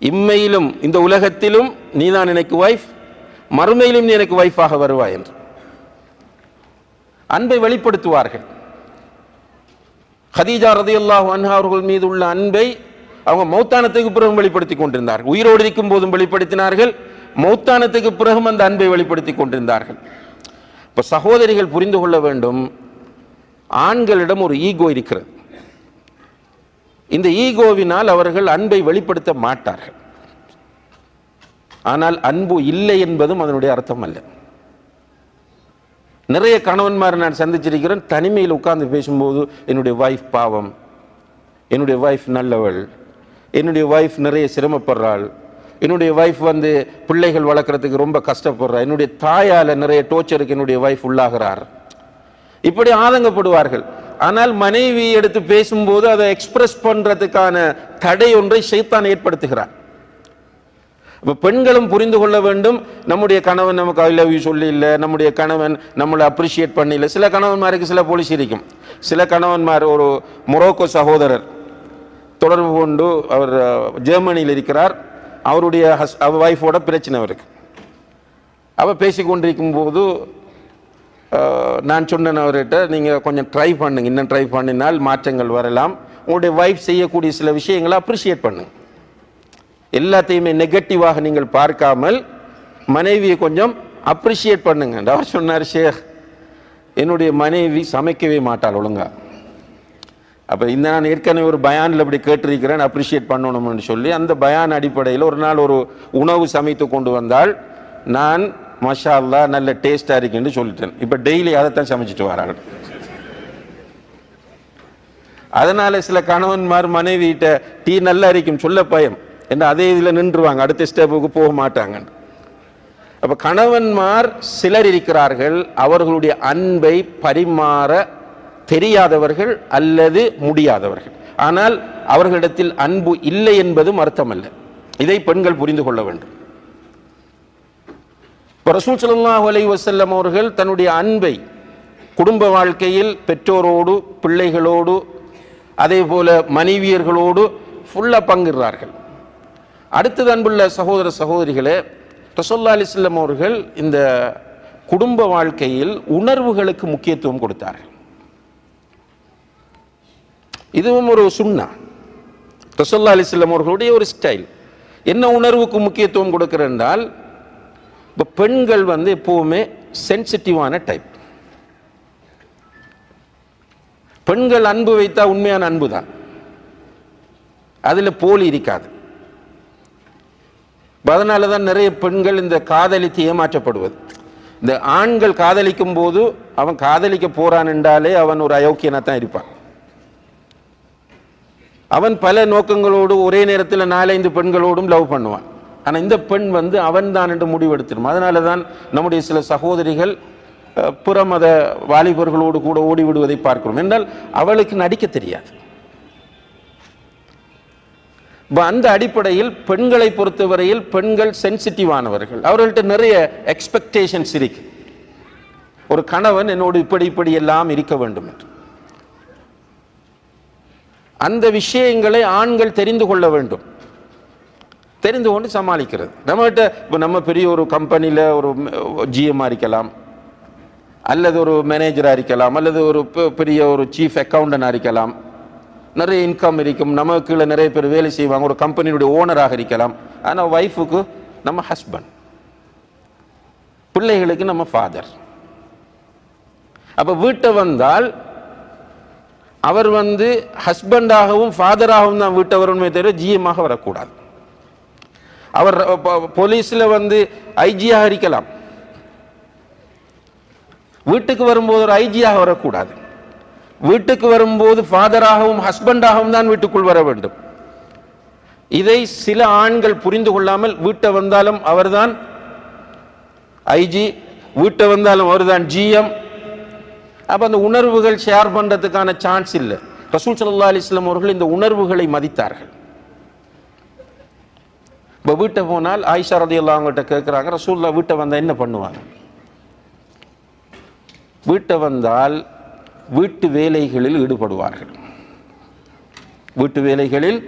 இம்மையிலும் இந்த உலகத்திலும் நீதான் எனக்கு வைஃப், மறுமையிலும் நீ எனக்கு வைஃபாக வருவாய் என்று அன்பை வெளிப்படுத்துவார்கள். ஹதீஜா ரலியல்லாஹு அன்ஹா அவர்கள் மீது உள்ள அன்பை அவங்க மௌத்தானத்துக்கு பிறகு வெளிப்படுத்திக் கொண்டிருந்தார்கள். உயிரோடு இருக்கும் போதும் வெளிப்படுத்தினார்கள், மௌத்தானத்துக்கு பிறகும் அந்த அன்பை வெளிப்படுத்திக் கொண்டிருந்தார்கள். இப்ப சகோதரிகள் புரிந்து கொள்ள வேண்டும், ஆண்களிடம் ஒரு ஈகோ இருக்கிறது. இந்த ஈகோவினால் அவர்கள் அன்பை வெளிப்படுத்த மாட்டார்கள். ஆனால் அன்பு இல்லை என்பதும் அதனுடைய அர்த்தம் அல்ல. நிறைய கணவன்மார் நான் சந்திச்சிருக்கிறேன், தனிமையில் உட்கார்ந்து பேசும்போது என்னுடைய வைஃப் பாவம், என்னுடைய வைஃப் நல்லவள், என்னுடைய வைஃப் நிறைய சிரமப்படுறாள், என்னுடைய வைஃப் பிள்ளைகள் வளர்க்குறதுக்கு ரொம்ப கஷ்டப்படுறா, என்னுடைய தாயால் நிறைய டோர்ச்சருக்கு என்னுடைய வைஃப் உள்ளாகிறார், இப்படி ஆதங்கப்படுவார்கள். ஆனால் மனைவி எடுத்து பேசும்போது அதை எக்ஸ்பிரஸ் பண்றதுக்கான தடை ஒன்றை ஷைத்தான் ஏற்படுத்துகிறார். இப்போ பெண்களும் புரிந்து கொள்ள வேண்டும், நம்முடைய கணவன் நமக்கு ஐ லவ் யூ சொல்லி இல்லை, நம்முடைய கணவன் நம்மளை அப்ரிஷியேட் பண்ணல. சில கணவன்மாருக்கு சில போலீஸ் இருக்கும். சில கணவன்மார், ஒரு மொரோக்கோ சகோதரர் தொடர்பு கொண்டு, அவர் ஜெர்மனியில் இருக்கிறார், அவருடைய வைஃபோட பிரச்சனை அவருக்கு. அவள் பேசிக்கொண்டிருக்கும் போது நான் சொன்னேன் அவர்கிட்ட, நீங்கள் கொஞ்சம் ட்ரை பண்ணுங்க, இன்னும் ட்ரை பண்ணினால் மாற்றங்கள் வரலாம், உங்களுடைய வைஃப் செய்யக்கூடிய சில விஷயங்களை அப்ரிஷியேட் பண்ணுங்க, எல்லாத்தையுமே நெகட்டிவாக நீங்கள் பார்க்காமல் மனைவியை கொஞ்சம் அப்ரிஷியேட் பண்ணுங்க. அவர் சொன்னார், ஷேக் என்னுடைய மனைவி சமைக்கவே மாட்டாள் ஒழுங்கா. அப்போ இந்த நான் ஏற்கனவே ஒரு பயானில் அப்படி கேட்டிருக்கிறேன், அப்ரிஷியேட் பண்ணணும்னு சொல்லி. அந்த பயான் அடிப்படையில் ஒரு நாள் ஒரு உணவு சமைத்து கொண்டு வந்தால் நான் மாஷா அல்லாஹ் நல்ல டேஸ்டாக இருக்குன்னு சொல்லிட்டேன். இப்போ டெய்லி அதைத்தான் சமைச்சிட்டு வராங்க. அதனால சில கணவன்மார் மனைவிட்ட டீ நல்லா இருக்கும் சொல்ல பயம் என்று அதே இதில் நின்றுவாங்க, அடுத்த ஸ்டெப்புக்கு போக மாட்டாங்க. அப்போ கணவன்மார் சிலர் இருக்கிறார்கள், அவர்களுடைய அன்பை பரிமாற தெரியாதவர்கள் அல்லது முடியாதவர்கள். ஆனால் அவர்களிடத்தில் அன்பு இல்லை என்பதும் அர்த்தமல்ல. இதை பெண்கள் புரிந்து கொள்ள வேண்டும். ரசூல் ஸல்லல்லாஹு அலைஹி வஸல்லம் அவர்கள் தன்னுடைய அன்பை குடும்ப வாழ்க்கையில் பெற்றோரோடு, பிள்ளைகளோடு, அதே போல மனைவியர்களோடு ஃபுல்லா பங்கிடுறார்கள். அடுத்தது அன்புள்ள சகோதர சகோதரிகளே, ரசூலுல்லாஹி அலைஹி வஸல்லம் அவர்கள் இந்த குடும்ப வாழ்க்கையில் உணர்வுகளுக்கு முக்கியத்துவம் கொடுத்தார்கள். இதுவும் ஒரு சுன்னா, ரசூலுல்லாஹி அலைஹி வஸல்லம் அவர்களுடைய ஒரு ஸ்டைல். என்ன உணர்வுக்கு முக்கியத்துவம் கொடுக்கிறேன் என்றால், இப்போ பெண்கள் எப்பவுமே சென்சிட்டிவான டைப். பெண்கள் அன்பு வைத்தா உண்மையான அன்பு தான், அதுல போலி இருக்காது. அதனால தான் நிறைய பெண்கள் இந்த காதலித்து ஏமாற்றப்படுவது. இந்த ஆண்கள் காதலிக்கும் போது அவன் காதலிக்க போறான் என்றாலே அவன் ஒரு அயோக்கியனா தான் இருப்பான். அவன் பல நோக்கங்களோடு ஒரே நேரத்தில் 4-5 பெண்களோடும் லவ் பண்ணுவான். ஆனால் இந்த பெண் அவன் தான் என்று முடிவெடுத்திடும். அதனால தான் நம்முடைய சில சகோதரிகள் புற மத வாலிபர்களோடு கூட ஓடிவிடுவதை பார்க்கிறோம். என்றால் அவளுக்கு நடிக்க தெரியாது. அந்த அடிப்படையில் பெண்களை பொறுத்தவரையில் பெண்கள் சென்சிட்டிவானவர்கள். அவர்கள்ட்ட நிறைய எக்ஸ்பெக்டேஷன்ஸ் இருக்கு. ஒரு கணவன் என்னோடு இப்படி இப்படி எல்லாம் இருக்க வேண்டும் என்று. அந்த விஷயங்களை ஆண்கள் தெரிந்து கொள்ள வேண்டும். தெரிந்து கொண்டு சமாளிக்கிறது. நம்மகிட்ட இப்போ நம்ம பெரிய ஒரு கம்பெனியில் ஒரு ஜிஎம்மாக இருக்கலாம், அல்லது ஒரு மேனேஜராக இருக்கலாம், அல்லது ஒரு பெரிய ஒரு சீஃப் அக்கௌண்டன்டாக இருக்கலாம், நிறைய இன்கம் இருக்கும், நம்ம கீழே நிறைய பேர் வேலை செய்வாங்க, ஒரு கம்பெனியுடைய ஓனராக இருக்கலாம். ஆனால் ஒய்ஃபுக்கு நம்ம ஹஸ்பண்ட், பிள்ளைகளுக்கு நம்ம ஃபாதர். அப்போ வீட்டை வந்தால் அவர் ஹஸ்பண்டாகவும் ஃபாதராகவும் தான் வீட்டை வரணுமே தவிர ஜிஎம்மாக வரக்கூடாது. அவர் போலீஸில் ஐஜியாக இருக்கலாம், வீட்டுக்கு வரும்போது ஒரு ஐஜியாக வரக்கூடாது. வீட்டுக்கு வரும்போது ஃபாதராகவும் ஹஸ்பண்டாகவும் தான் வீட்டுக்குள் வர வேண்டும். இதை சில ஆண்கள் புரிந்து கொள்ளாமல் வீட்டை வந்தாலும் அவர்தான் ஐஜி, வீட்டை வந்தாலும் அவர்தான் ஜிஎம். அப்ப அந்த உணர்வுகள் ஷேர் பண்றதுக்கான சான்ஸ் இல்லை. ரசூல் ஸல்லல்லாஹு அலைஹி வஸல்லம் அவர்கள் இந்த உணர்வுகளை மதித்தார்கள். இப்போ வீட்டை போனால் ஆயிஷா ரலியல்லாஹு அன்ஹா கேட்குறாங்க, ரசூலுல்லாஹ் வீட்டை வந்தால் என்ன பண்ணுவாங்க? வீட்டை வந்தால் வீட்டு வேலைகளில் ஈடுபடுவார்கள். வீட்டு வேலைகளில்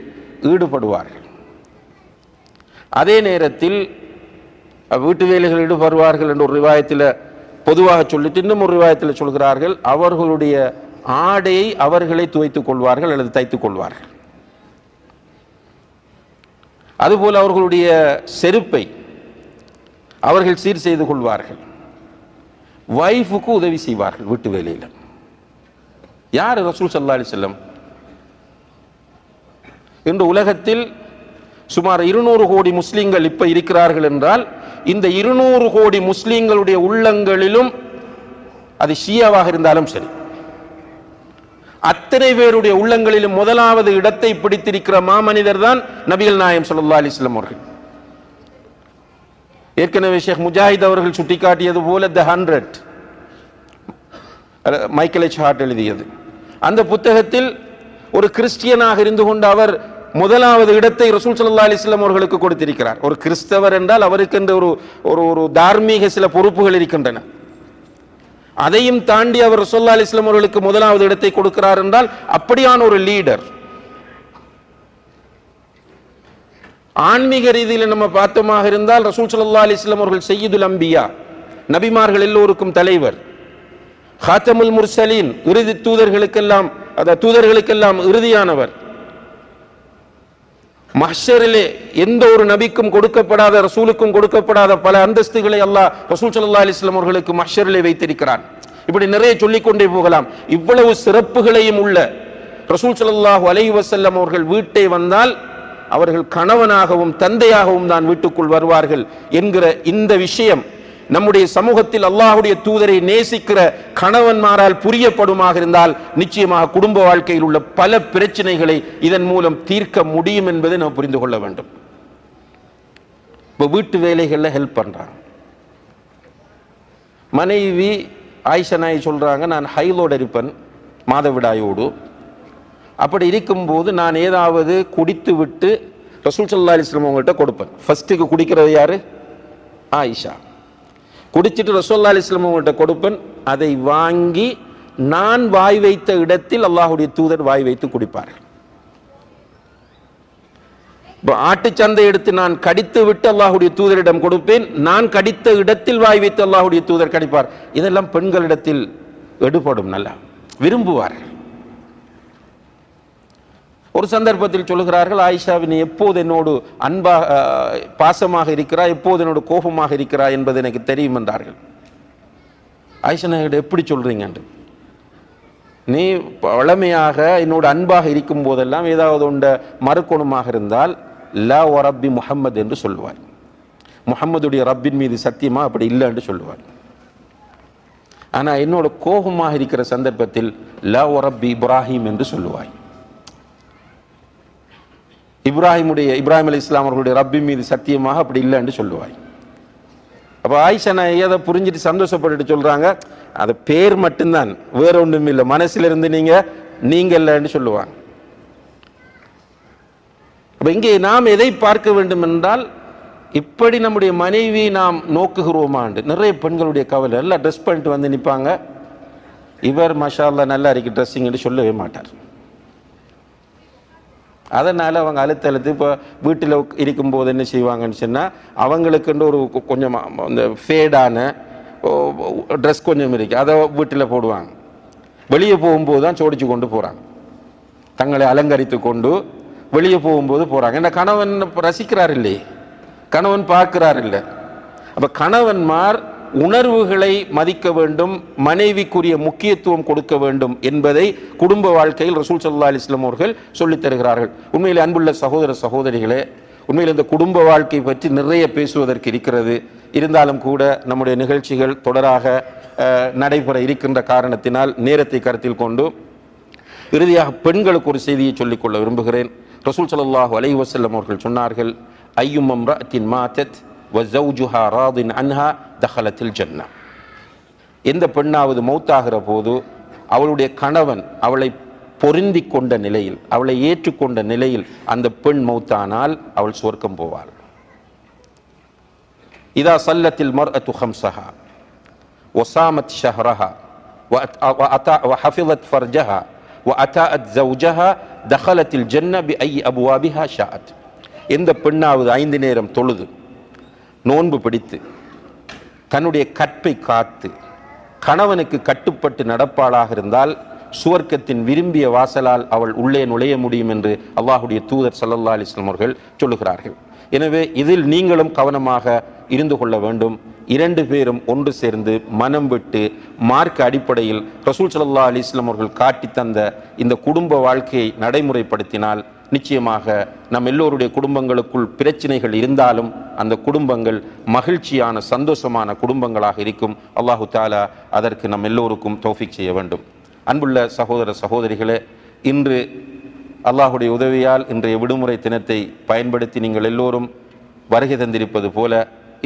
ஈடுபடுவார்கள். அதே நேரத்தில் வீட்டு வேலைகள் ஈடுபடுவார்கள் என்ற ஒரு ரிவாயத்தில் பொதுவாக சொல்லிட்டு இன்னும் ஒரு ரிவாயத்தில் சொல்கிறார்கள், அவர்களுடைய ஆடையை அவர்களை துவைத்துக் கொள்வார்கள் அல்லது தைத்துக் கொள்வார்கள். அதுபோல் அவர்களுடைய செருப்பை அவர்கள் சீர் செய்து கொள்வார்கள். வைஃபுக்கு உதவி செய்வார்கள் வீட்டு வேலையில். யார்? ரசூல் ஸல்லல்லாஹு அலைஹி வஸல்லம். இன்று உலகத்தில் சுமார் 200 கோடி முஸ்லிம்கள் இப்ப இருக்கிறார்கள் என்றால், இந்த 200 கோடி முஸ்லிம்களுடைய உள்ளங்களிலும் அது ஷியாவாக இருந்தாலும் சரி, அத்தனை பேருடைய உள்ளங்களிலும் முதலாவது இடத்தை பிடித்திருக்கிற மாமனிதர் தான் நபிகள் நாயகம் ஸல்லல்லாஹு அலைஹி வஸல்லம் அவர்கள். ஏற்கனவே ஷேக் முஜாஹித் அவர்கள் சுட்டிக்காட்டியது போல தி 100 மைக்கேல் எச் ஹார்ட் எழுதியது. அந்த புத்தகத்தில் ஒரு கிறிஸ்டியனாக இருந்து கொண்டு அவர் முதலாவது இடத்தை ரசூல் ஸல்லல்லாஹு அலைஹி வஸல்லம் அவர்களுக்கு கொடுத்திருக்கிறார். ஒரு கிறிஸ்தவர் என்றால் அவருக்கு என்று ஒரு தார்மீக சில பொறுப்புகள் இருக்கின்றன. அதையும் தாண்டி அவர் ஸல்லல்லாஹு அலைஹி வஸல்லம் அவர்களுக்கு முதலாவது இடத்தை கொடுக்கிறார் என்றால் அப்படியான ஒரு லீடர். ஆன்மீக ரீதியில் நம்ம பார்த்தோமாக இருந்தால் ரசூல் ஸல்லல்லாஹு அலைஹி வஸல்லம் அவர்கள் சய்யிதுல் அம்பியா, நபிமார்கள் எல்லோருக்கும் தலைவர், ஹாத்தமுல் முர்சலீன், இறுதி தூதர்களுக்கெல்லாம் இறுதியானவர். மஹ்ஷரிலே எந்த ஒரு நபிக்கும் கொடுக்கப்படாத, ரசூலுக்கும் கொடுக்கப்படாத பல அந்தஸ்துகளை அல்லாஹ் ரசூல் ஸல்லல்லாஹு அலைஹி வஸல்லம் அவர்களுக்கு மஹ்ஷரிலே வைத்திருக்கிறான். இப்படி நிறைய சொல்லிக்கொண்டே போகலாம். இவ்வளவு சிறப்புகளையும் உள்ள ரசூல் ஸல்லல்லாஹு அலைஹி வஸல்லம் அவர்கள் வீட்டை வந்தால் அவர்கள் கணவனாகவும் தந்தையாகவும் தான் வீட்டுக்குள் வருவார்கள் என்கிற இந்த விஷயம் நம்முடைய சமூகத்தில் அல்லாஹ்வுடைய தூதரை நேசிக்கிற கணவன்மாரால் புரியப்படுமாக இருந்தால் நிச்சயமாக குடும்ப வாழ்க்கையில் உள்ள பல பிரச்சனைகளை இதன் மூலம் தீர்க்க முடியும் என்பதை நாம் புரிந்து கொள்ள வேண்டும். இப்போ வீட்டு வேலைகளில் ஹெல்ப் பண்றாங்க. மனைவி ஆயிஷா நாயகி சொல்றாங்க, நான் ஹைலோடு இருப்பேன், மாதவிடாயோடு. அப்படி இருக்கும்போது நான் ஏதாவது குடித்து விட்டு ரசூல் ஸல்லல்லாஹு அலைஹி வஸல்லம் அவங்கள்ட்ட கொடுப்பேன். ஃபர்ஸ்ட்டுக்கு குடிக்கிறது யாரு? ஆயிஷா. குடிச்சிட்டு ரசூலுல்லாஹி அலைஹி வஸல்லம் அவங்கள்ட்ட கொடுப்பேன். அதை வாங்கி நான் வாய் வைத்த இடத்தில் அல்லாஹ்வுடைய தூதர் வாய் வைத்து குடிப்பார்கள். ஆட்டுச்சந்தை எடுத்து நான் கடித்து விட்டு அல்லாஹ்வுடைய தூதரிடம் கொடுப்பேன், நான் கடித்த இடத்தில் வாய் வைத்து அல்லாஹ்வுடைய தூதர் கடிப்பார். இதெல்லாம் பெண்களிடத்தில் எடுபடும், நல்லா விரும்புவார்கள். ஒரு சந்தர்ப்பத்தில் சொல்லுகிறார்கள், ஆயிஷாவை நீ எப்போது என்னோடு அன்பாக பாசமாக இருக்கிறாய், எப்போது என்னோடு கோபமாக இருக்கிறாய் என்பது எனக்கு தெரியும் என்றார்கள். ஆயிஷா நாயகிட்ட எப்படி சொல்றீங்க? நீ வளமையாக என்னோட அன்பாக இருக்கும் போதெல்லாம் ஏதாவது உண்ட மறுக்கோணமாக இருந்தால் லா வ ரப்பி முஹம்மது என்று சொல்லுவார். முஹம்மதுடைய ரப்பின் மீது சத்தியமா அப்படி இல்லை என்று சொல்லுவார். ஆனா என்னோட கோபமாக இருக்கிற சந்தர்ப்பத்தில் லா வ ரப்பி இப்ராஹிம் என்று சொல்லுவாய். இப்ராஹிம் அலைஹிஸ்ஸலாம் அவர்களுடைய ரப்பி மீது சத்தியமாக அப்படி இல்லை என்று சொல்லுவாய். அப்ப ஆயிஷா நாயகி அதை புரிஞ்சிட்டு சந்தோஷப்பட்டு சொல்றாங்க, அது பேர் மட்டும்தான், வேற ஒன்றும் இல்லை, மனசுல இருந்து நீங்க இல்லைன்னு சொல்லுவாங்க. அப்ப இங்கே நாம் எதை பார்க்க வேண்டும் என்றால், இப்படி நம்முடைய மனைவி நாம் நோக்குகிறோமாண்டு நிறைய பெண்களுடைய கவலை. எல்லாம் ட்ரெஸ் பண்ணிட்டு வந்து நிற்பாங்க, இவர் மஷா அல்லாஹ் நல்லா இருக்கு ட்ரெஸ்ஸிங்னு சொல்லவே மாட்டார். அதனால் அவங்க அழுத்தழுத்து இப்போ வீட்டில் இருக்கும்போது என்ன செய்வாங்கன்னு சொன்னால், அவங்களுக்குன்ற ஒரு கொஞ்சம் அந்த ஃபேடான ட்ரெஸ் கொஞ்சம் இருக்குது, அதை வீட்டில் போடுவாங்க. வெளியே போகும்போது தான் சோடிச்சு கொண்டு போகிறாங்க, தங்களை அலங்கரித்து கொண்டு வெளியே போகும்போது போகிறாங்க. ஏன்னா கணவன் ரசிக்கிறார் இல்லையே, கணவன் பார்க்கிறார் இல்லை. அப்போ கணவன்மார் உணர்வுகளை மதிக்க வேண்டும், மனைவிக்குரிய முக்கியத்துவம் கொடுக்க வேண்டும் என்பதை குடும்ப வாழ்க்கையில் ரசூல் ஸல்லல்லாஹு அலைஹி வஸல்லம் அவர்கள் சொல்லித் தருகிறார்கள். உண்மையில் அன்புள்ள சகோதர சகோதரிகளே, உண்மையில் இந்த குடும்ப வாழ்க்கை பற்றி நிறைய பேசுவதற்கு இருக்கிறது. இருந்தாலும் கூட நம்முடைய நிகழ்ச்சிகள் தொடராக நடைபெற இருக்கின்ற காரணத்தினால் நேரத்தை கருத்தில் கொண்டு இறுதியாக பெண்களுக்கு ஒரு செய்தியை சொல்லிக்கொள்ள விரும்புகிறேன். ரசூல் ஸல்லல்லாஹு அலைஹி வஸல்லம் அவர்கள் சொன்னார்கள், ஐயும் இம்ரஅத்தின் மாத்தத் வஸௌஜுஹா ராதின் அன்ஹா தஹலத்தில் ஜன்னா. எந்த பெண்ணாவது மௌத்தாகிற போது அவளுடைய கணவன் அவளை பொருந்தி கொண்ட நிலையில், அவளை ஏற்றுக்கொண்ட நிலையில் அந்த பெண் மௌத்தானால் அவள் சுவர்க்கம் போவாள். இதா சல்லத்தில் மர்அத்து ஹம்ஸஹா வஸாமத் ஷஹ்ரஹா வஹஃபிظت ஃபர்ஜஹா வஅதாஅத் ஸௌஜஹா தஹலத்தில் ஜன்ன பிஐ அப்வாபிஹா ஷாஅத். எந்த பெண்ணாவது 5 நேரம் தொழுது நோன்பு பிடித்து தன்னுடைய கற்பை காத்து கணவனுக்கு கட்டுப்பட்டு நடப்பாளாக இருந்தால் சுவர்க்கத்தின் விரும்பிய வாசலால் அவள் உள்ளே நுழைய முடியும் என்று அல்லாஹுடைய தூதர் ஸல்லல்லாஹு அலைஹி வஸல்லம் அவர்கள் சொல்லுகிறார்கள். எனவே இதில் நீங்களும் கவனமாக இருந்து கொள்ள வேண்டும். 2 பேரும் ஒன்று சேர்ந்து மனம் விட்டு மார்க்க அடிப்படையில் ரசூல் ஸல்லல்லாஹு அலைஹி வஸல்லம் அவர்கள் காட்டி தந்த இந்த குடும்ப வாழ்க்கையை நடைமுறைப்படுத்தினால் நிச்சயமாக நம் எல்லோருடைய குடும்பங்களுக்குள் பிரச்சனைகள் இருந்தாலும் அந்த குடும்பங்கள் மகிழ்ச்சியான சந்தோஷமான குடும்பங்களாக இருக்கும். அல்லாஹு தஆலா அதற்கு நம் எல்லோருக்கும் தௌஃபீக் செய்ய வேண்டும். அன்புள்ள சகோதர சகோதரிகளே, இன்று அல்லாஹுடைய உதவியால் இன்றைய விடுமுறை தினத்தை பயன்படுத்தி நீங்கள் எல்லோரும் வருகை தந்திருப்பது போல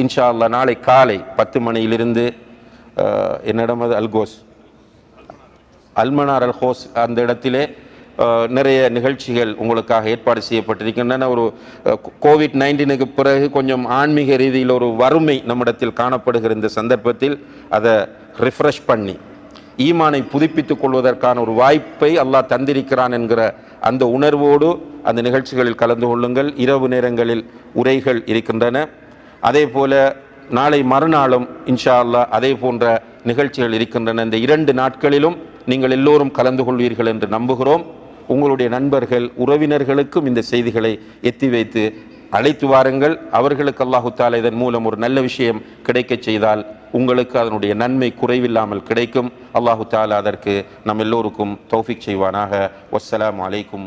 இன்ஷா அல்லாஹ் நாளை காலை 10 மணியிலிருந்து என்னிடம் அல்கோஸ் அல்மனார் அல்ஹோஸ் அந்த இடத்திலே நிறைய நிகழ்ச்சிகள் உங்களுக்காக ஏற்பாடு செய்யப்பட்டிருக்கின்றன. ஒரு கோவிட்-19க்கு பிறகு கொஞ்சம் ஆன்மீக ரீதியில் ஒரு வறுமை நம்மிடத்தில் காணப்படுகிற இந்த சந்தர்ப்பத்தில் அதை ரிஃப்ரெஷ் பண்ணி ஈமானை புதுப்பித்துக் கொள்வதற்கான ஒரு வாய்ப்பை அல்லாஹ் தந்திருக்கிறான் என்கிற அந்த உணர்வோடு அந்த நிகழ்ச்சிகளில் கலந்து கொள்ளுங்கள். இரவு நேரங்களில் உரைகள் இருக்கின்றன. அதே போல நாளை மறுநாளும் இன்ஷா அல்லாஹ் அதே போன்ற நிகழ்ச்சிகள் இருக்கின்றன. இந்த 2 நாட்களிலும் நீங்கள் எல்லோரும் கலந்து கொள்வீர்கள் என்று நம்புகிறோம். உங்களுடைய நண்பர்கள் உறவினர்களுக்கும் இந்த செய்திகளை எத்தி வைத்து அழைத்து வாருங்கள். அவர்களுக்கு அல்லாஹு தஆலா இதன் மூலம் ஒரு நல்ல விஷயம் கிடைக்க செய்தால் உங்களுக்கு அதனுடைய நன்மை குறைவில்லாமல் கிடைக்கும். அல்லாஹு தஆலா அதற்கு நம் எல்லோருக்கும் தௌஃபீக் செய்வானாக. வஸ்ஸலாமு அலைக்கும்.